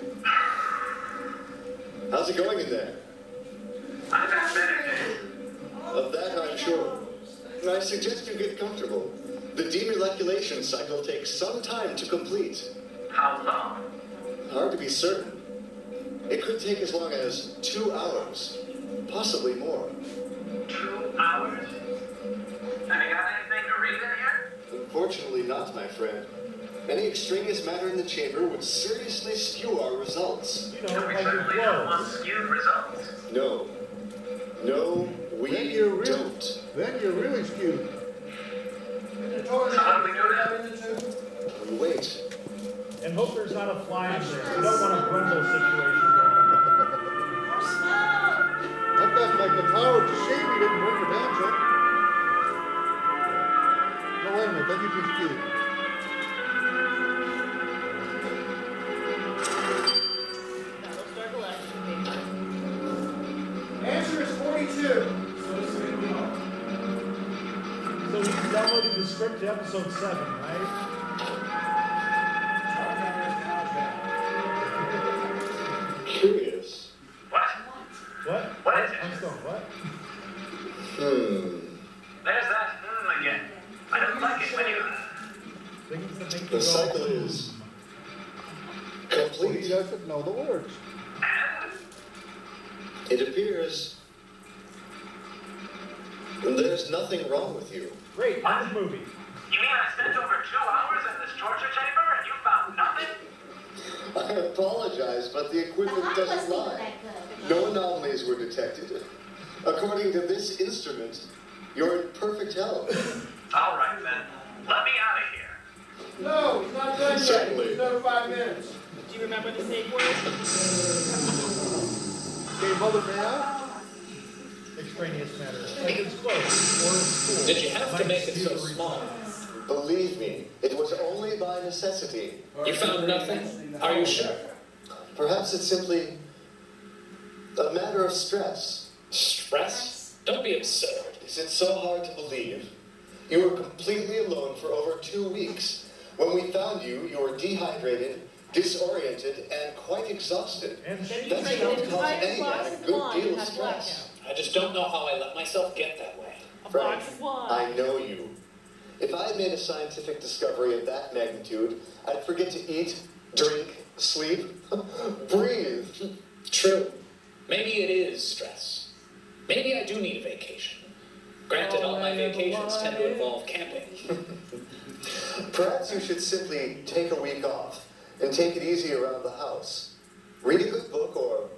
How's it going in there? I've had better days. Of that I'm sure. I suggest you get comfortable. The demoleculation cycle takes some time to complete. How long? Hard to be certain. It could take as long as 2 hours, possibly more. 2 hours? Have you got anything to read in here? Unfortunately not, my friend. Any extraneous matter in the chamber would seriously skew our results. You know, We like your certainly don't want clothes. skewed results. No. No, we Then you're really, don't. then you're really skewed. So what do we do now? We wait. And hope there's not a fly in there. We don't want a Brundle situation going on. I've got my guitar to shame you didn't bring your banjo. No, wait a minute, then you just skewed. That'll start electing. Answer is 42. So he's downloading the script to episode 7, right? Curious. What? What? What is it? I'm still, what? There's that again. I don't like it when you... Things that make you The go, cycle is He complete. doesn't know the words. It appears there's nothing wrong with you. Great, end of movie. You mean I spent over 2 hours in this torture chamber and you found nothing? I apologize, but the equipment doesn't lie. No anomalies were detected. According to this instrument, you're in perfect health. All right then. Let me out of here. No, he's not done yet. Certainly. He's another 5 minutes. Do you remember the safe word? Okay, Mother, may I? Extraneous matter. Like it's close. Or it's school. Did you have to Might make it so skew the small? Believe me, it was only by necessity. You found nothing? Are you sure? Perhaps it's simply a matter of stress. Stress? Don't be absurd. Is it so hard to believe? You were completely alone for over 2 weeks. When we found you, you were dehydrated, disoriented, and quite exhausted. And That's drank enough an to cause entire any man glass a of good wine deal and of had a blackout. stress. I just don't know how I let myself get that way. A Frank, box of wine. I know you. If I had made a scientific discovery of that magnitude, I'd forget to eat, drink, sleep, breathe. True. Maybe it is stress. Maybe I do need a vacation. Granted, all my vacations tend to involve camping. Perhaps you should simply take a week off and take it easy around the house. Read a good book or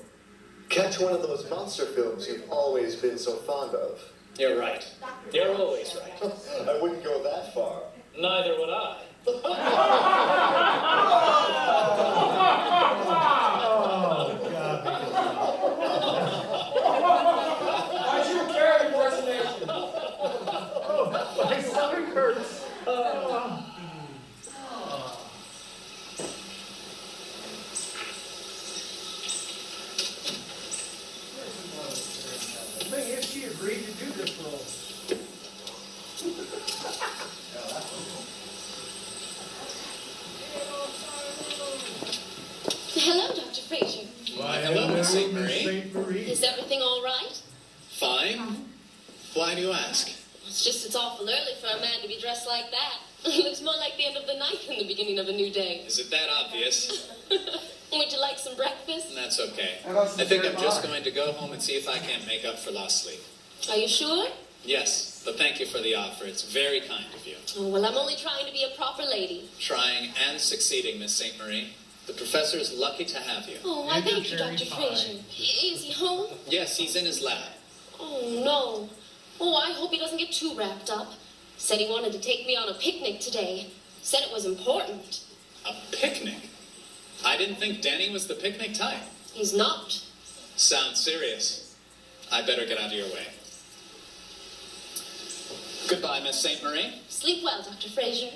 catch one of those monster films you've always been so fond of. You're right. You're always right. I wouldn't go that far. Neither would I. Why'd you carry impersonation? My stomach hurts. The thing is, she agreed to do this role. Hello, Dr. Fraser. Why, hello, Miss St. Marie. St. Marie. Is everything all right? Fine. Why do you ask? It's awful early for a man to be dressed like that. It looks more like the end of the night than the beginning of a new day. Is it that obvious? Would you like some breakfast? That's okay. How about some I think I'm cherry just pie? going to go home and see if I can't make up for lost sleep. Are you sure? Yes, but thank you for the offer. It's very kind of you. Oh, well, I'm only trying to be a proper lady. Trying and succeeding, Miss St. Marie. The professor's lucky to have you. Oh, I thank you, Dr. Fraser. Is he home? Yes, he's in his lab. Oh, no. Oh, I hope he doesn't get too wrapped up. Said he wanted to take me on a picnic today. Said it was important. A picnic? I didn't think Danny was the picnic type. He's not. Sounds serious. I better get out of your way. Goodbye, Miss St. Marie. Sleep well, Dr. Fraser.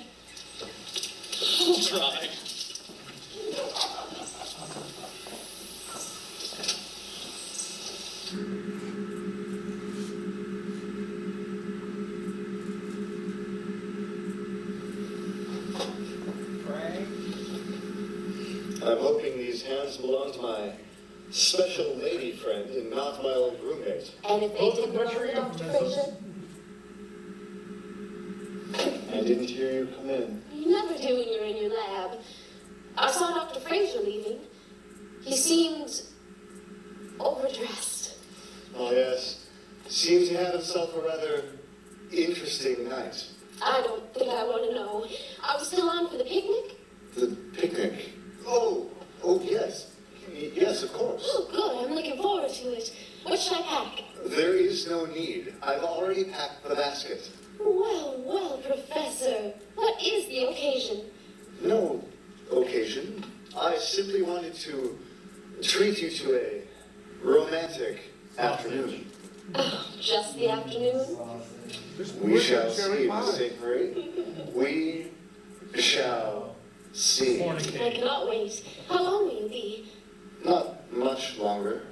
I'll try. Frank? I'm hoping these hands belong to my special lady friend and not my old roommate. And if they did belong to Dr. Fraser? I didn't hear you come in. You never do when you're in your lab. I saw Dr. Fraser leaving. He seemed overdressed. Oh, yes. Seems to have himself a rather interesting night. I don't think I want to know. Are we still on for the picnic? The picnic. Oh, yes. Yes, of course. Oh, good. I'm looking forward to it. What should I pack? There is no need. I've already packed the basket. Well, Professor. What is the occasion? No occasion. I simply wanted to treat you to a romantic afternoon. Oh, just the afternoon? We shall see, Miss St. Marie. We shall see. I cannot wait. How long will you be? Not much longer.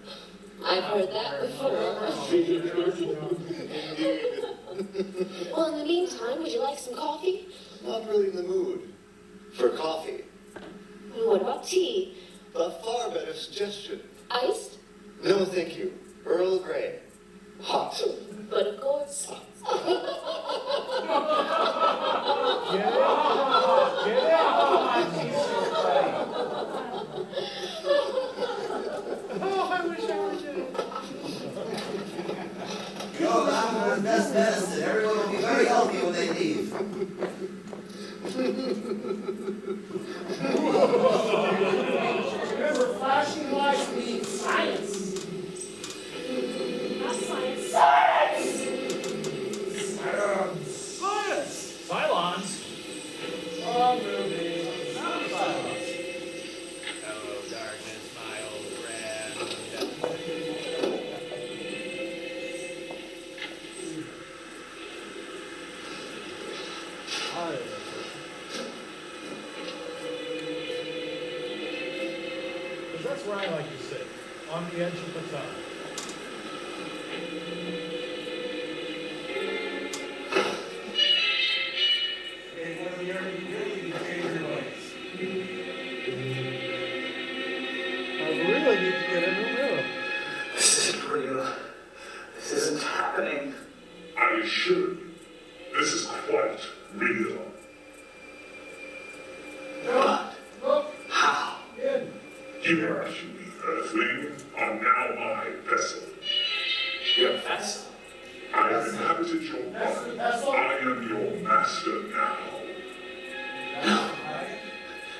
I've heard that before. Well, in the meantime, would you like some coffee? Not really in the mood for coffee. What about tea? A far better suggestion. Iced? No, thank you. Earl Grey. Hot. But of course. Get it? Oh, I wish I were dead. Go around with best medicine. Everyone will be very healthy when they leave. Remember, flashing lights mean science. Not science. Science! Cylons. Oh, movie. Hello, darkness, my old friend. Because that's where I like to sit, on the edge of the tunnel. And when you're in the beginning, you change your voice. You, Earthling, are now my vessel. Your vessel? I have inhabited your body. I am your master now.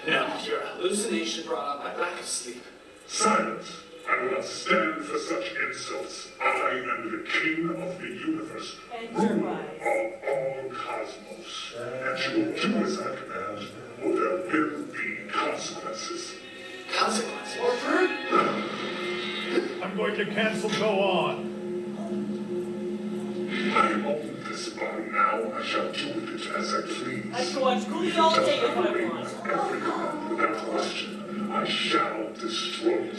No, your hallucination brought on my lack of sleep. Silence! I will not stand for such insults. I am the king of the universe, ruler of all cosmos. And you will do as I command, or there will be consequences. Consequences? I'm going to cancel Go On. I own this body now. I shall do with it as I please. I can watch movies all day if I want. Every command without question, I shall destroy it.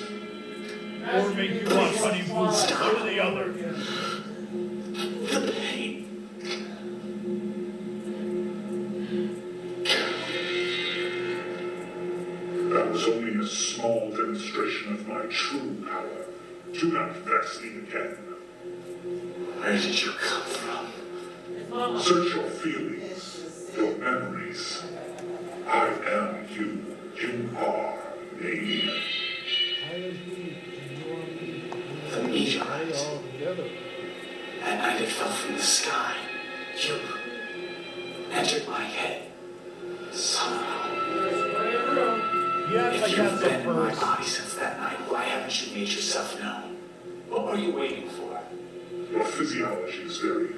Or make you watch Honey Boo Boo, one or the other. The pain. That was only a small demonstration of my true power. Do not vex me again. Where did you come from? Search your feelings, your memories. I am you. You are me. The meteorite. That night it fell from the sky. You entered my head. Somehow. Yes, If you've been in my body since that night, why haven't you made yourself known? What were you waiting for? Your physiology is very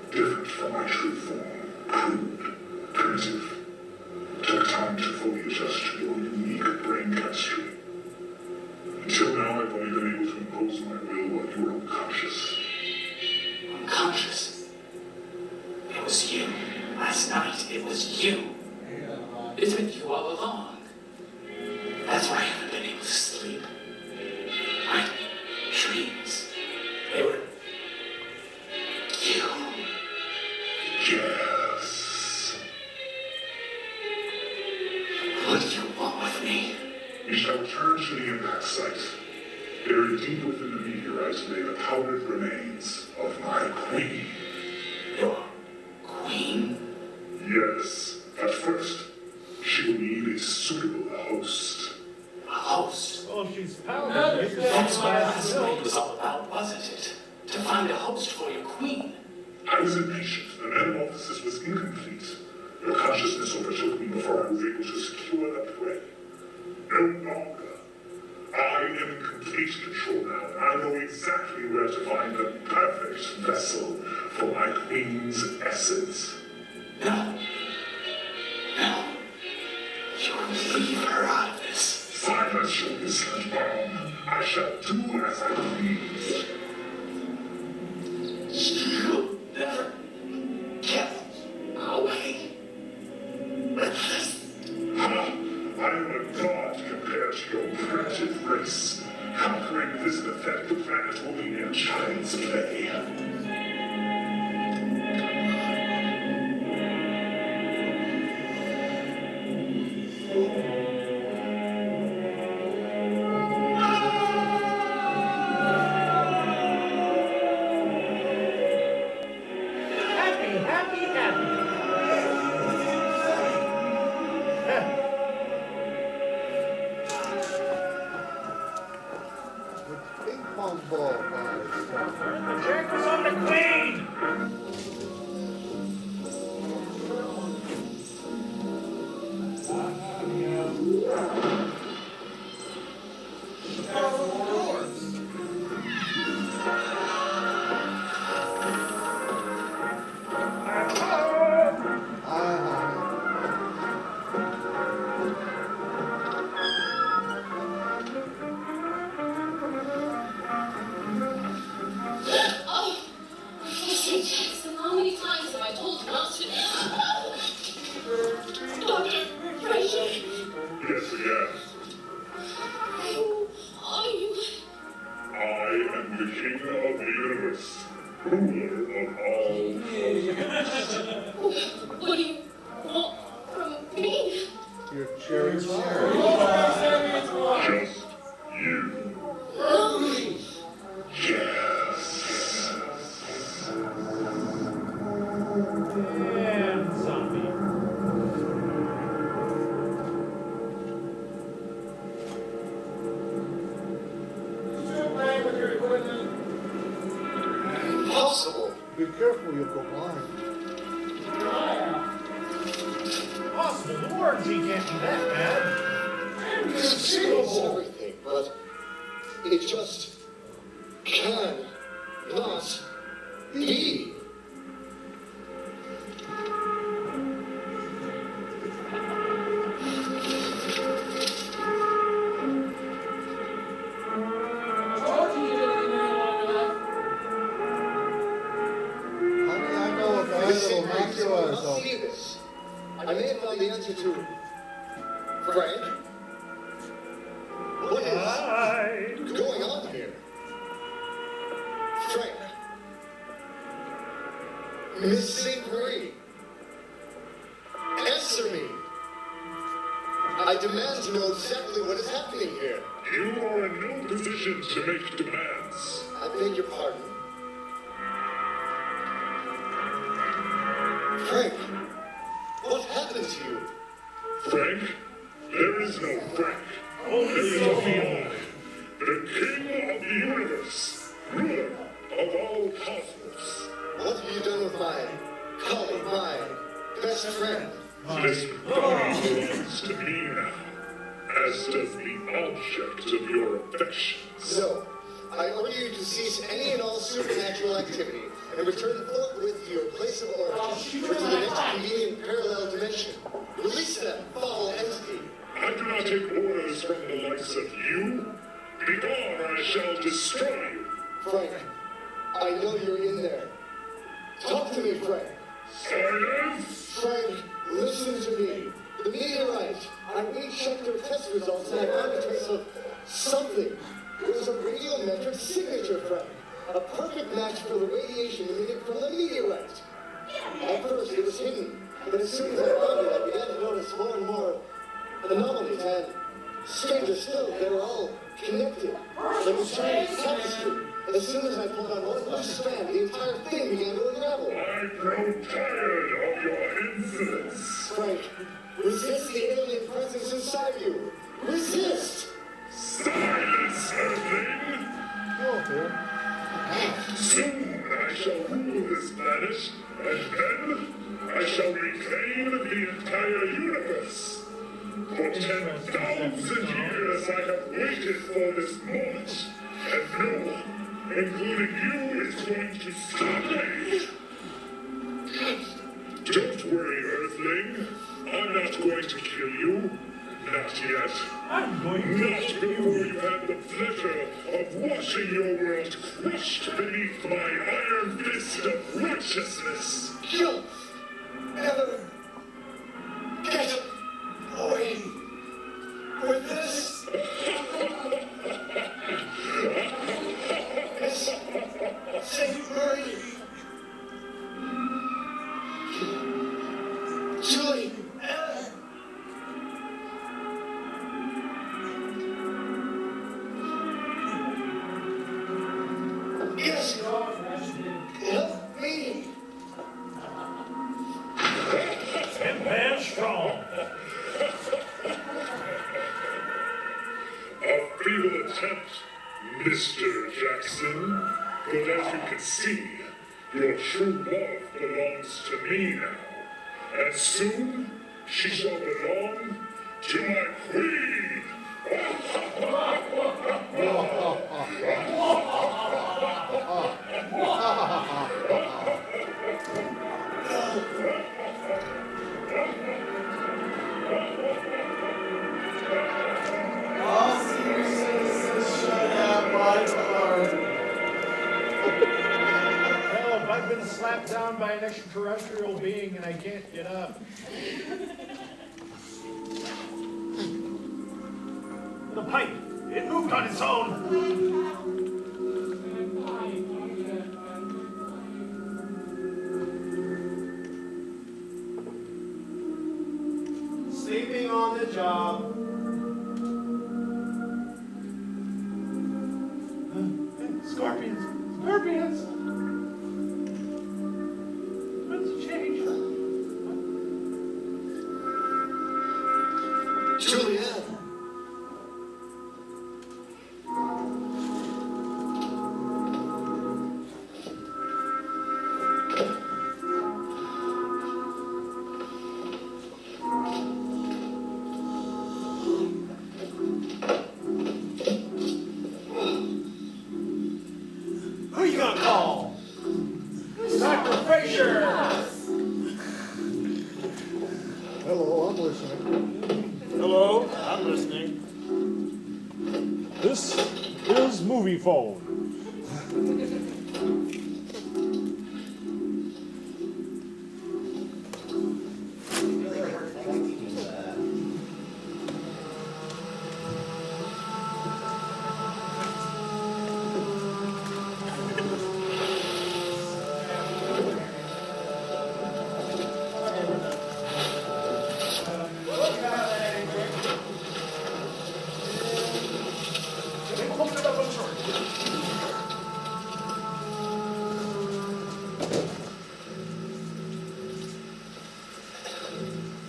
different from my true form. Crude, primitive. It took time to fully adjust to your unique brain chemistry. Until now, I've only been able to impose my will while you were unconscious. Unconscious? It was you. Last night, it was you. It's been you all along. That's why I haven't been able to sleep. My dreams, they were you. Yes. What do you want with me? We shall return to the impact site. Buried deep within the meteorite lay the powdered remains of my queen. Your queen? Yes. At first, she will need a suitable host. A host? Oh, she's pounding. That's what last night was all about, wasn't it? To find a host for your queen. I was impatient. The metamorphosis was incomplete. Your consciousness overtook me before I was able to secure the prey. No longer. I am in complete control now, and I know exactly where to find the perfect vessel for my queen's essence. No. No. You will leave her out of this. Silence your insolent bomb. I shall do as I please. You'll never get away with this. I am a god compared to your primitive race. Conquering this pathetic planet will be a child's play. Ping pong ball. The check was on the queen! Oh, Professor Jackson, how many times have I told you not to? Dr. Fraser, Yes, again. who are you? I am the king of the universe, ruler of all cosmos. What do you want from me? Your cherry Just you. No. Yes. And zombie. careful, you'll go blind. Possible. The warranty can't be that bad. It's everything, but it just can not be. I may have found the answer to Frank. What is going on here? Frank. Miss St. Marie. Answer me. I demand to know exactly what is happening here. You are in no position to make demands. I beg your pardon. Frank. What happened to you? Frank? There is no Frank. There is only I, the King of the Universe, ruler of all cosmos. What have you done with my colleague, my best friend? This body belongs to me now, as does the object of your affection. So, I order you to cease any and all supernatural activity and return forthwith to your place of origin or to the next convenient parallel dimension. Release that foul entity. I do not take orders from the likes of you. Begone, or I shall destroy you. Frank, I know you're in there. Talk to me, Frank. Silence! Frank, listen to me. The meteorite. I rechecked your test results and I found a trace of something. It was a radiometric signature, Frank. A perfect match for the radiation emitted from the meteorite. At first, it was hidden, but as soon as I found it, I began to notice more and more anomalies, and stranger still, they were all connected, like a giant tapestry. As soon as I pulled on one loose strand, the entire thing began to unravel. I grow tired of your insolence. Frank, resist the alien presence inside you. Resist! Silence, Earthling! Soon I shall rule this planet, and then I shall reclaim the entire universe. For 10,000 years I have waited for this moment, and no one, including you, is going to stop me. Don't worry, Earthling. I'm not going to kill you. Not yet. I'm going to Not before you've had the pleasure of watching your world crushed beneath my iron fist of righteousness. You'll never get away with this. Miss St. Marie. Julie. Yes, help me. and strong. A feeble attempt, Mr. Jackson. But as you can see, your true love belongs to me now. And soon, she shall belong to my queen. All senior citizens should have my card. Hell, if I've been slapped down by an extraterrestrial being and I can't get up. The pipe, it moved on its own. Sleeping on the job. Scorpions! Scorpions! What's the change? Julianne! This is Movie Phone.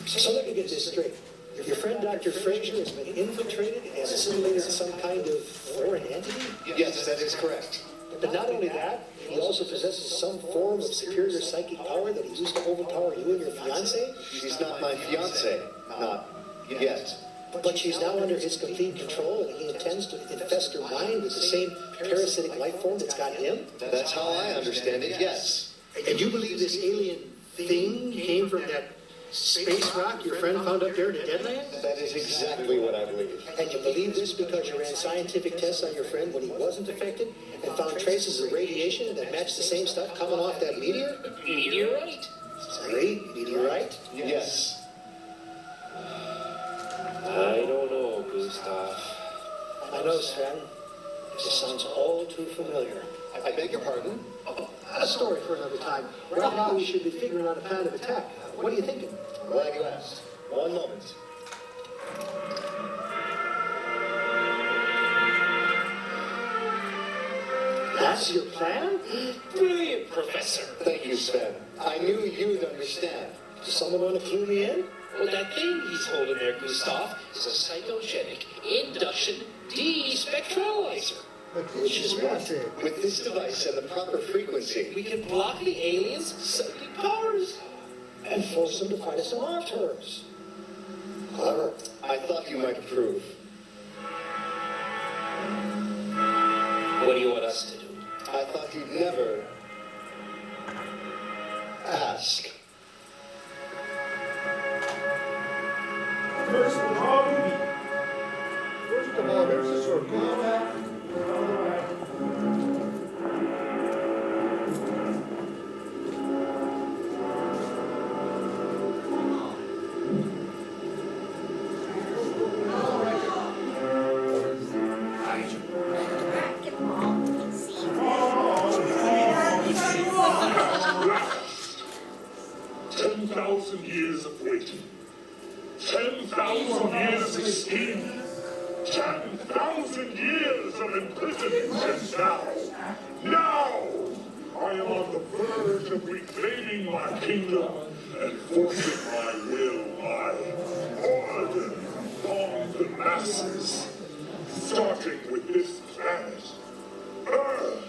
So let me get this straight. Your friend Dr. Fraser has been infiltrated and assimilated as some kind of foreign entity? Yes, that is correct. But not only that, he also possesses some form of superior psychic power that he used to overpower you and your fiancée? She's not my fiancée. Not yet. But she's now under his complete control, and he intends to infest her mind with the same parasitic life form that's got him? That's how I understand it, yes. And you believe this alien thing came from that space rock your friend found up there in the Deadlands? That is exactly what I believe. And you believe this because you ran scientific tests on your friend when he wasn't affected and found traces of radiation that matched the same stuff coming off that meteor? Meteorite? Sorry, meteorite? Yes. I don't know, Gustav. I know, Sven. This sounds all too familiar. I beg your pardon? Oh, a story for another time. Right now we should be figuring out a plan of attack. What are you thinking? Glad you asked. One moment. That's your plan? Brilliant, Professor. Thank you, Sven. I knew you'd understand. Does someone want to clue me in? Well, that thing he's holding there, Gustav, is a psychogenic induction despectralyzer. Which is what? With this device and the proper frequency, We can block the aliens' psychic powers. And force them to fight us on our terms. Clever. I thought you might approve. What do you want us to do? I thought you'd never ask. First of all, movie. First of all, here's the circle. Years of waiting. 10,000 years of scheming. 10,000 years of imprisonment, and now, I am on the verge of reclaiming my kingdom and forcing my will, my order on the masses, starting with this planet, Earth.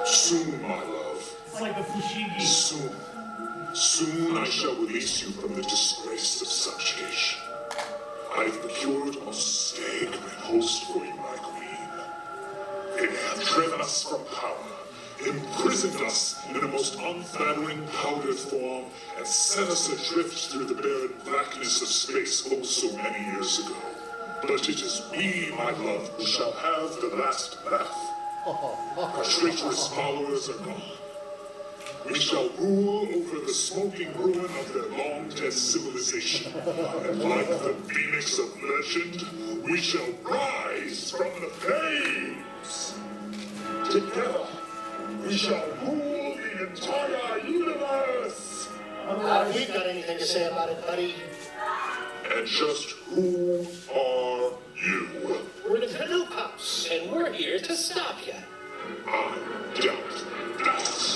Soon, my love. It's like the Fushigi. Soon I shall release you from the disgrace of subjugation. I have procured a most sacred host for you, my queen. They have driven us from power, imprisoned us in a most unflattering powdered form, and set us adrift through the barren blackness of space oh so many years ago. But it is we, my love, who shall have the last laugh. Our traitorous followers are gone. We shall rule over the smoking ruin of their long-dead civilization. And like the phoenix of legend, we shall rise from the flames. Together, we shall rule the entire universe. Have we got anything to say about it, buddy? And just who are you? We're the Canoe Pups, and we're here to stop you. I doubt that.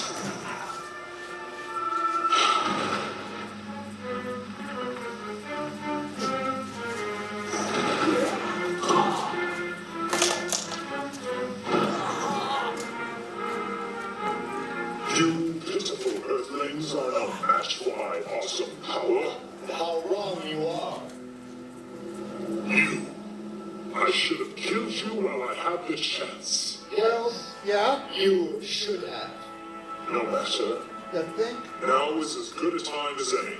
You pitiful earthlings are no match for my awesome power. How wrong you are. You. I should have killed you while I had the chance. Well, yeah, You should have. No matter. you think? Now is as good a time as any.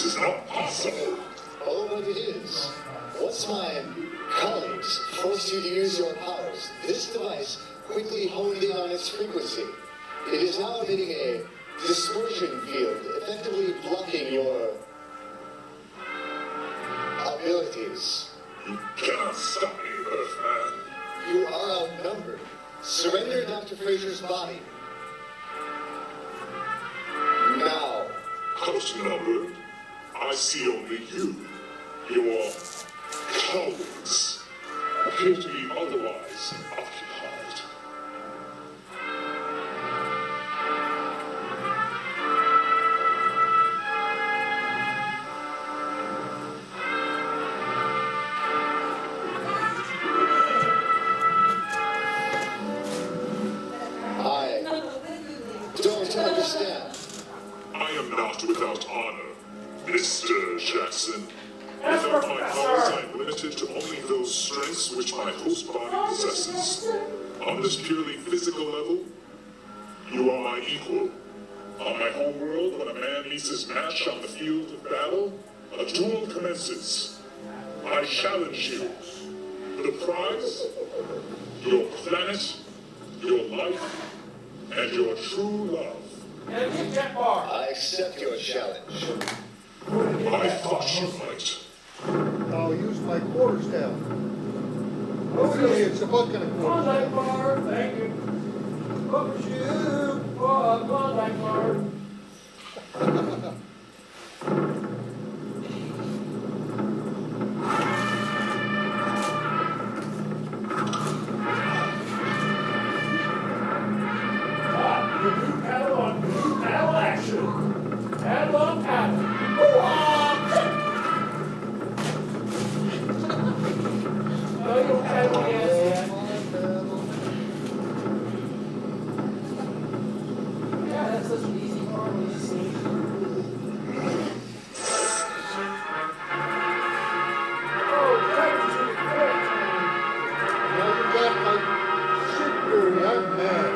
This is not possible. Oh, but it is. Once my colleagues forced you to use your powers, this device quickly honed in on its frequency. It is now emitting a dispersion field, effectively blocking your abilities. You cannot stop me, Earthman. You are outnumbered. Surrender Dr. Fraser's body. Now. Outnumbered? I see only you. Your colleagues appear to be otherwise occupied. I don't understand. I am not without honor, Mr. Jackson. Without my powers, I am limited to only those strengths which my host body possesses. On this purely physical level, you are my equal. On my home world, when a man meets his match on the field of battle, a duel commences. I challenge you. The prize? Your planet, your life, and your true love. I accept your challenge. I thought you might. I'll use my quarterstaff. Really, it's a bucket of quarterstaff. Klondike bar, thank you. What was you? Oh, Klondike bar. Paddle on paddle action. Paddle on paddle. Oh, you don't paddle again. Yeah, that's such an easy part of this scene. Oh, practice with quick. Now you got my shit dirty, I'm mad.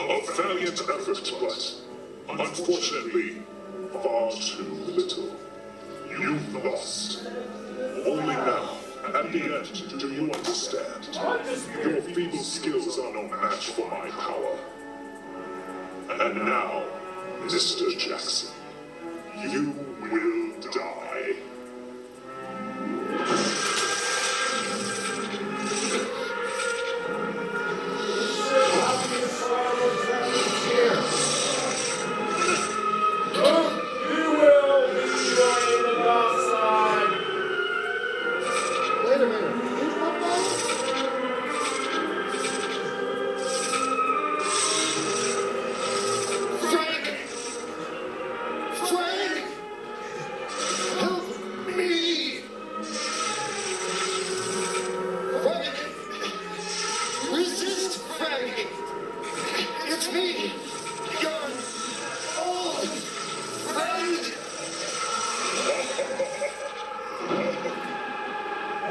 A valiant effort, but unfortunately, far too little. You've lost. Only now, at the end, do you understand? Your feeble skills are no match for my power. And now, Mr. Jackson, you will die. Wait a minute. Who's my boss? Frank! Frank! Help me! Frank! Resist, Frank! It's me, your old friend!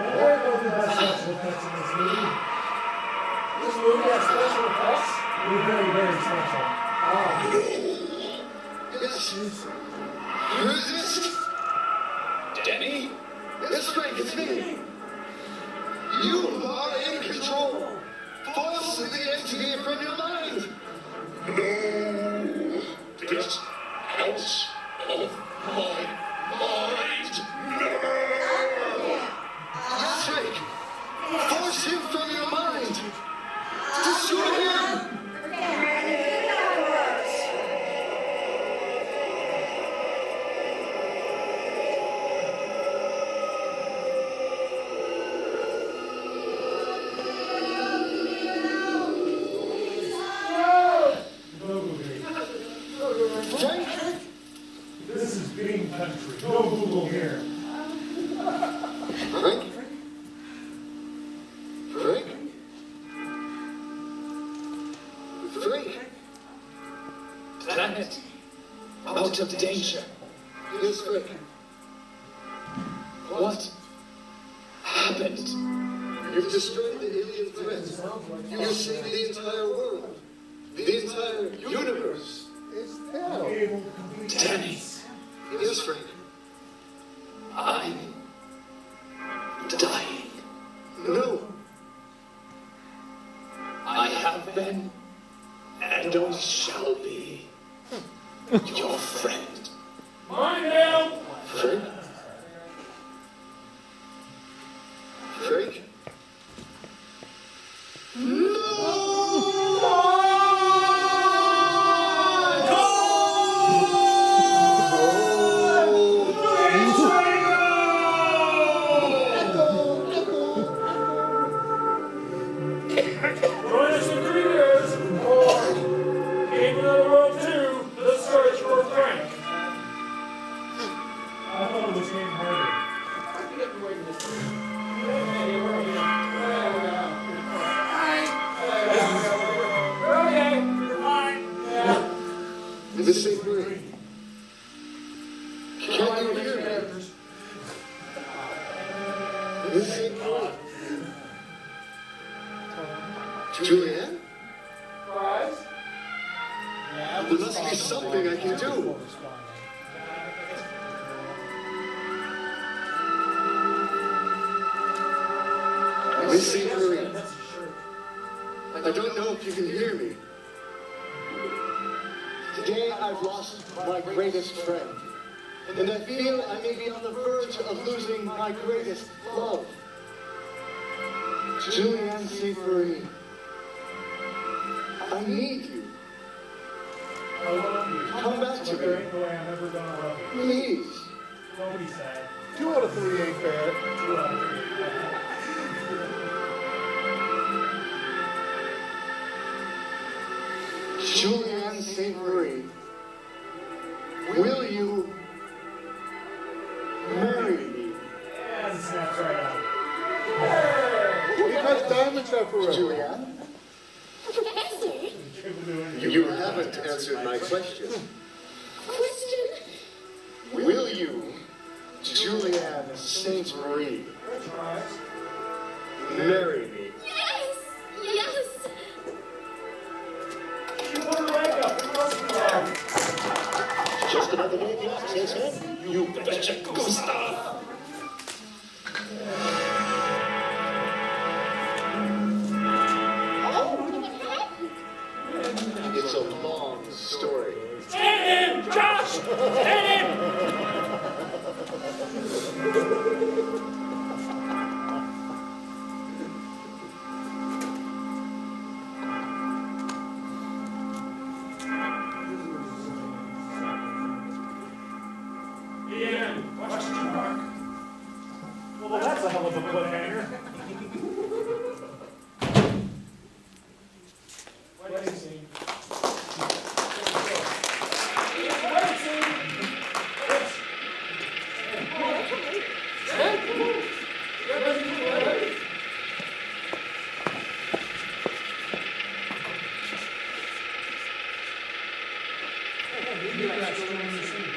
There goes the best special effects in this movie. This movie has special effects. They're very, very special. Yes. Resist! Denny? Yes, Frank, it's me! You are in control! Force the entity from your mind! No! Get out of my mind! Yes, Frank! Force him from your mind! Destroy him! Frank! of danger. Yes, Frank. What happened? You've destroyed the alien threat. You've saved the entire world. The entire universe. It's hell. Danny. Yes, Frank. I'm dying. No. I have been and always shall be your friend. Mine now! Frank? Frank? Join us in 3 years for Game of the World 2, The Search for Frank. I thought it was Game Harder. This ain't great. Can't you hear me? This ain't great. Julianne? There must be something I can do. Miss St. Marie, I don't know if you can hear me. Today I've lost my greatest friend, and I feel I may be on the verge of losing my greatest love. Julianne St. Marie, I need you. I love you. Come back to But there me. ain't no way I'm ever gonna love you. Please. Nobody said. 2 out of 3 ain't bad. 2 out of 3. Julianne St. Marie, will you marry me? Yeah, it snaps right out. Because diamonds are forever. Julianne? Professor? You haven't answered my question. Question? Will you, Julianne St. Marie, marry me? Yes! Yes! Just another day in the office, yes, sir? You betcha, Gustav! It's a long story. Hit him! Josh! Hit him! Ian, question mark. Well, that's a hell of a cliffhanger. Wedding scene. Wedding scene. Yes. Ted, come on. You guys ready for the wedding? You guys still in the scene.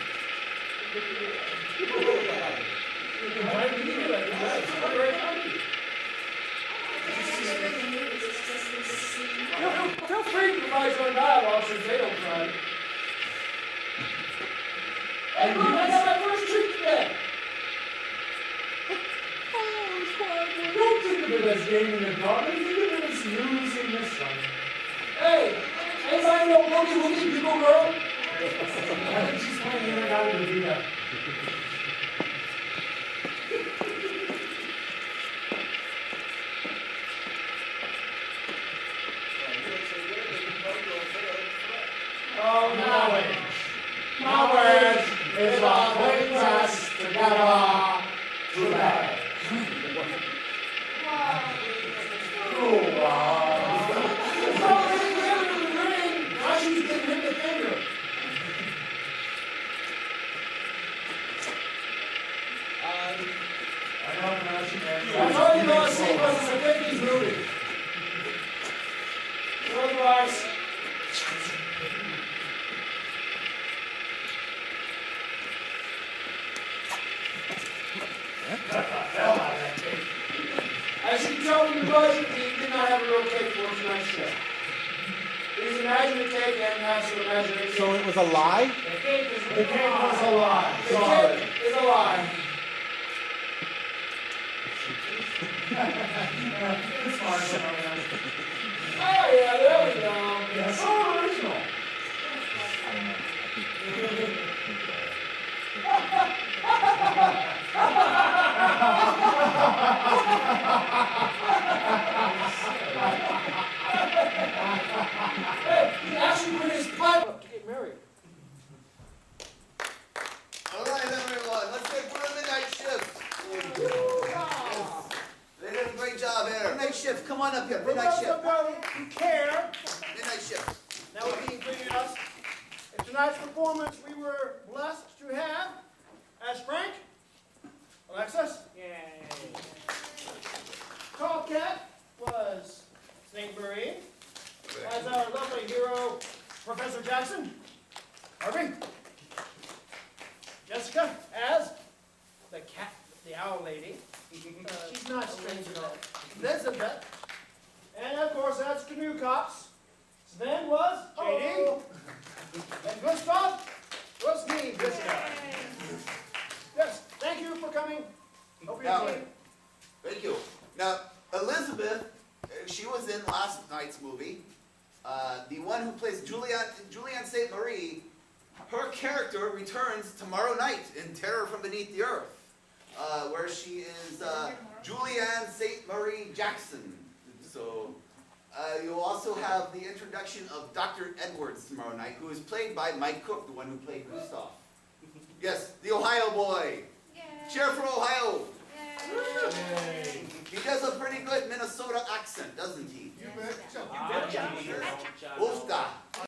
Feel free to provide your own dialogue since they don't try. Hey, look, I got my first treat today. Don't think of it as gaining a dog. Think of it as losing the sun. Hey, anybody know Boogie Woogie People Girl? I think she's playing in and out of the video. Oh, knowledge. Knowledge is what brings us together today. Oh, wow. Oh, the ring. Now she's giving him the finger. I don't know. I told you those sequences are 50s movie. Otherwise. As you can tell from the budget, he did not have a real cake for tonight's show. He's imagining the cake and has some imagination. So it was a lie? The cake is The cake was a lie. The Sorry. cake is a lie. Oh yeah, there we go. Yeah, so original. Hey, he actually put his pipe up to get married. All right, everyone, let's get for the midnight shift. Yes. They did a great job here. Midnight shift, come on up here. Midnight shift. Who care Midnight shift. that would be including us. In tonight's performance, we were blessed to have as Frank, Alexis. Yay. Tall Cat was St. Marie. As our lovely hero, Professor Jackson. Harvey. Jessica as the cat, the owl lady. She's not strange at all. Elizabeth. And of course, that's Canoe Cops. Sven was JD. And Gustav was me, this guy. Yes, thank you for coming. Hope you enjoy it. Thank you. Now, Elizabeth, she was in last night's movie. The one who plays Julianne St. Marie, her character returns tomorrow night in Terror from Beneath the Earth, where she is Julianne St. Marie Jackson. So, you'll also have the introduction of Dr. Edwards tomorrow night, who is played by Mike Cook, the one who played Gustav. Yes, the Ohio boy. Cheer for Ohio. He does a pretty good Minnesota accent, doesn't he? You bet. Wolfda.